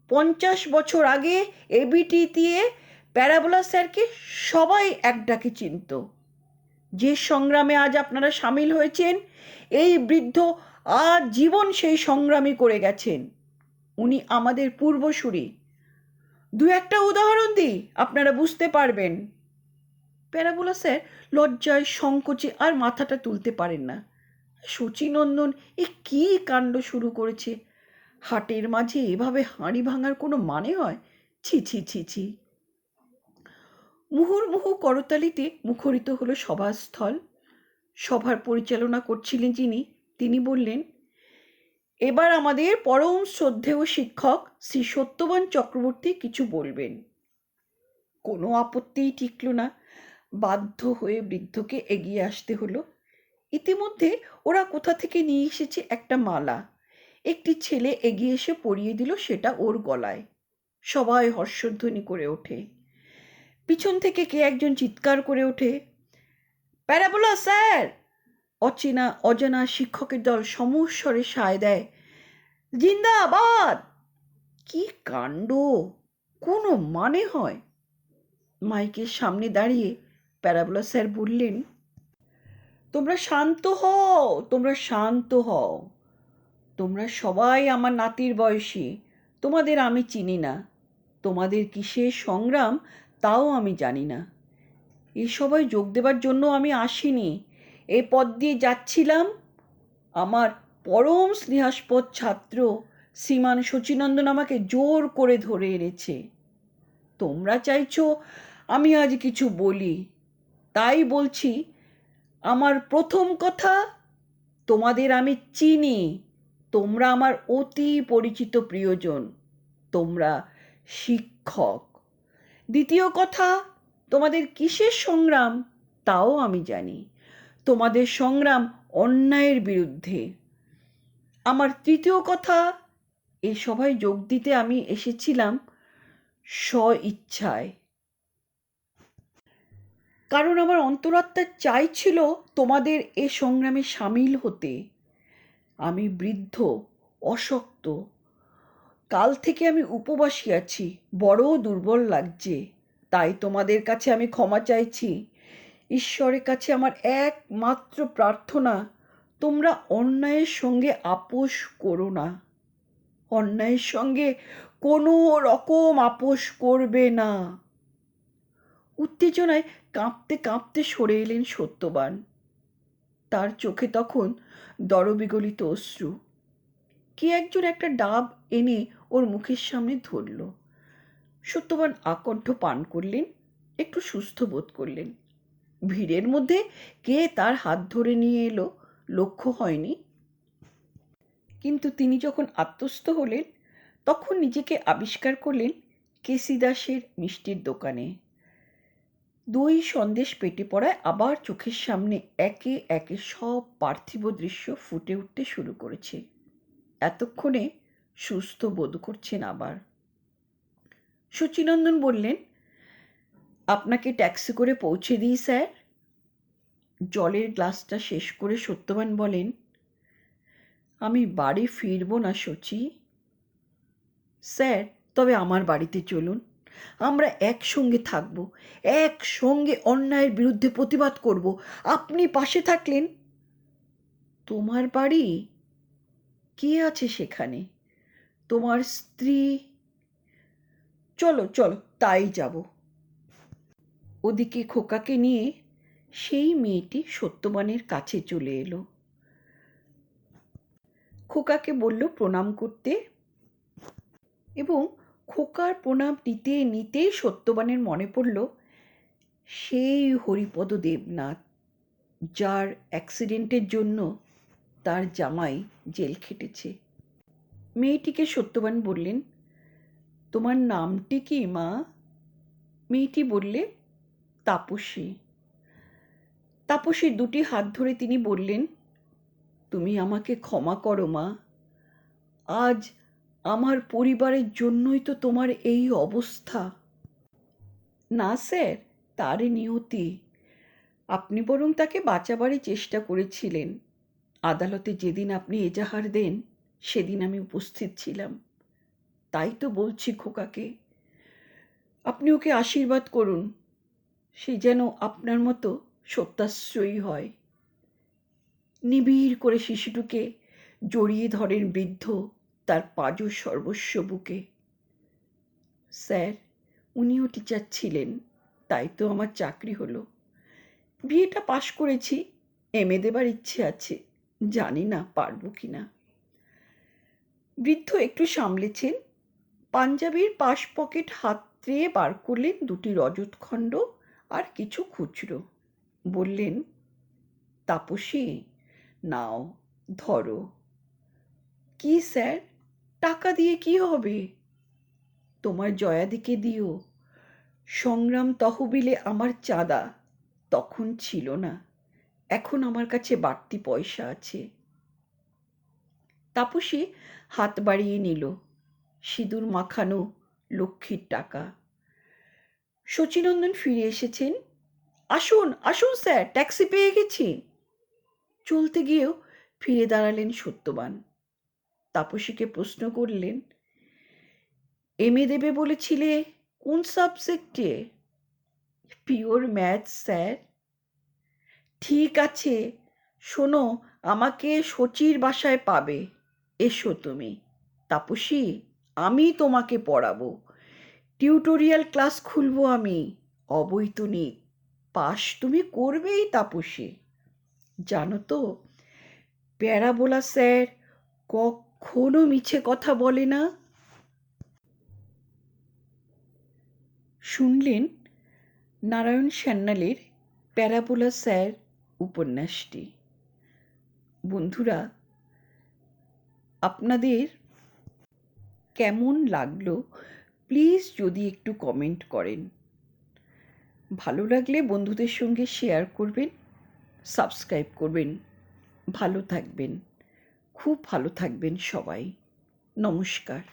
50 বছর আগে এবিটিতে প্যারাবোলা স্যারকে সবাই এক ডাকে চিনত। যে সংগ্রামে আজ আপনারা সামিল হয়েছেন, এই বৃদ্ধ আজ জীবন সেই সংগ্রামই করে গেছেন। উনি আমাদের পূর্বসূরি। দু একটা উদাহরণ দিই, আপনারা বুঝতে পারবেন। প্যারাবোলা স্যার লজ্জায় সংকোচে আর মাথাটা তুলতে পারেন না। শচীনন্দন এ কী কাণ্ড শুরু করেছে! হাটের মাঝে এভাবে হাঁড়ি ভাঙার কোনো মানে হয়? ছি ছি ছি ছি। মুহুর্মুহু করতালিতে মুখরিত হলো সভাস্থল। সভার পরিচালনা করছিলেন যিনি, তিনি বললেন, এবার আমাদের পরম শ্রদ্ধেয় শিক্ষক শ্রী সত্যবান চক্রবর্তী কিছু বলবেন। কোনো আপত্তিই টিকল না। বাধ্য হয়ে বৃদ্ধকে এগিয়ে আসতে হলো। ইতিমধ্যে ওরা কোথা থেকে নিয়ে এসেছে একটা মালা। একটি ছেলে এগিয়ে এসে পরিয়ে দিল সেটা ওর গলায়। সবাই হর্ষধ্বনি করে ওঠে। পিছন থেকে কে একজন চিৎকার করে ওঠে, প্যারাবোলা স্যার! অচেনা অজানা শিক্ষকের দল সমস্বরে সায় দেয়, জিন্দাবাদ! কি কাণ্ড! কোনো মানে হয়? মাইকের সামনে দাঁড়িয়ে প্যারাবোলা স্যার বললেন, তোমরা শান্ত হও, তোমরা শান্ত হও। তোমরা সবাই আমার নাতির বয়সী, তোমাদের আমি চিনি না। তোমাদের কিসের সংগ্রাম তাও আমি জানি না। এই সবাই যোগ দেবার জন্য আমি আসিনি। এই পথ দিয়ে যাচ্ছিলাম, আমার পরম স্নেহাস্পদ ছাত্র শ্রীমান শচীনন্দন আমাকে জোর করে ধরে এনেছে। তোমরা চাইছো আমি আজ কিছু বলি, তাই বলছি। আমার প্রথম কথা, তোমাদের আমি চিনি, তোমরা আমার অতি পরিচিত প্রিয়জন, তোমরা শিক্ষক। দ্বিতীয় কথা, তোমাদের কিসের সংগ্রাম তাও আমি জানি, তোমাদের সংগ্রাম অন্যায়ের বিরুদ্ধে। আমার তৃতীয় কথা, এই সভায় যোগ দিতে আমি এসেছিলাম স্ব-ইচ্ছায়, কারণ আমার অন্তরাত্মা চাইছিল তোমাদের এ সংগ্রামে সামিল হতে। আমি বৃদ্ধ, অশক্ত, কাল থেকে আমি উপবাসী আছি, বড় দুর্বল লাগছে। তাই তোমাদের কাছে আমি ক্ষমা চাইছি। ঈশ্বরের কাছে আমার একমাত্র প্রার্থনা, তোমরা অন্যায়ের সঙ্গে আপোষ করো না। অন্যায়ের সঙ্গে কোনো রকম আপোষ করবে না। উত্তেজনায় কাঁপতে কাঁপতে সরে এলেন সত্যবান। তার চোখে তখন দরবিগলিত অশ্রু। কে একজন একটা ডাব এনে ওর মুখের সামনে ধরল। সত্যবান আকণ্ঠ পান করলেন, একটু সুস্থ বোধ করলেন। ভিড়ের মধ্যে কে তার হাত ধরে নিয়ে এলো লক্ষ্য হয়নি, কিন্তু তিনি যখন আত্মস্থ হলেন তখন নিজেকে আবিষ্কার করলেন কেসি দাসের মিষ্টির দোকানে। দই সন্দেশ পেটে পড়ায় আবার চোখের সামনে একে একে সব পার্থিব দৃশ্য ফুটে উঠতে শুরু করেছে। এতক্ষণে সুস্থ বোধ করছেন আবার। সচিনন্দন বললেন, আপনাকে ট্যাক্সি করে পৌঁছে দিই স্যার। জলের গ্লাসটা শেষ করে সত্যবান বলেন, আমি বাড়ি ফিরব না শচী। স্যার, তবে আমার বাড়িতে চলুন, আমরা একসঙ্গে থাকব, একসঙ্গে অন্যায়ের বিরুদ্ধে প্রতিবাদ করব। আপনি পাশে থাকলেন। তোমার বাড়ি? কে আছে সেখানে? তোমার স্ত্রী? চলো চলো, তাই যাব। ওদিকে খোকাকে নিয়ে সেই মেয়েটি সত্যবানের কাছে চলে এলো। খোকাকে বলল প্রণাম করতে, এবং খোকার প্রণাম নিতে নিতেই সত্যবানের মনে পড়ল সেই হরিপদ দেবনাথ, যার অ্যাক্সিডেন্টের জন্য তার জামাই জেল খেটেছে। মেয়েটিকে সত্যবান বললেন, তোমার নামটি কি মা? মেয়েটি বললে, তাপসী। তাপসীর দুটি হাত ধরে তিনি বললেন, তুমি আমাকে ক্ষমা করো মা। আজ আমার পরিবারের জন্যই তো তোমার এই অবস্থা। না স্যার, তার নিয়তি। আপনি বরং তাকে বাঁচাবারই চেষ্টা করেছিলেন। আদালতে যেদিন আপনি এজাহার দেন সেদিন আমি উপস্থিত ছিলাম। তাই তো বলছি খোকাকে, আপনি ওকে আশীর্বাদ করুন, সে যেন আপনার মতো সত্যাশ্রয়ী হয়। নিবিড় করে শিশুটিকে জড়িয়ে ধরেন বৃদ্ধ তার পাজর সর্বস্ব বুকে। স্যার, উনিও টিচার ছিলেন, তাই তো আমার চাকরি হলো। বিয়েটা পাশ করেছি, এমএ দেবার ইচ্ছে আছে, জানি না পারবো কি না। বৃদ্ধ একটু সামলেছেন, পাঞ্জাবির পাশ পকেট হাতড়ে বার করলেন দুটি রজতখণ্ড আর কিছু খুচরো। বললেন, তাপসী, নাও, ধরো। কি স্যার? টাকা দিয়ে কি হবে? তোমার জয়াদিকে দিও। সংগ্রাম তহবিলে আমার চাঁদা তখন ছিল না, এখন আমার কাছে বাড়তি পয়সা আছে। তাপসী হাত বাড়িয়ে নিল, সিঁদুর মাখানো লক্ষ্মীর টাকা। সচিনন্দন ফিরে এসেছেন। আসুন আসুন স্যার, ট্যাক্সি পেয়ে গেছি। চলতে গিয়েও ফিরে দাঁড়ালেন সত্যবান। তাপসীকে প্রশ্ন করলেন, এমএ দেবে বলেছিলে, কোন সাবজেক্টে? Pure math sir. ঠিক আছে, শোনো, আমাকে শচীর বাসায় পাবে, এসো তুমি। তাপসী, আমি তোমাকে পড়াবো, টিউটোরিয়াল ক্লাস খুলবো আমি, অবৈতনিক। পাস তুমি করবেই তাপসী। জানো তো, প্যারাবোলা স্যার কখনো মিছে কথা বলে না। শুনলেন নারায়ণ সান্যালের প্যারাবোলা স্যার উপন্যাসটি। বন্ধুরা, আপনাদের কেমন লাগলো প্লিজ যদি একটু কমেন্ট করেন। ভালো লাগলে বন্ধুদের সঙ্গে শেয়ার করবেন, সাবস্ক্রাইব করবেন। ভালো থাকবেন, খুব ভালো থাকবেন সবাই। নমস্কার।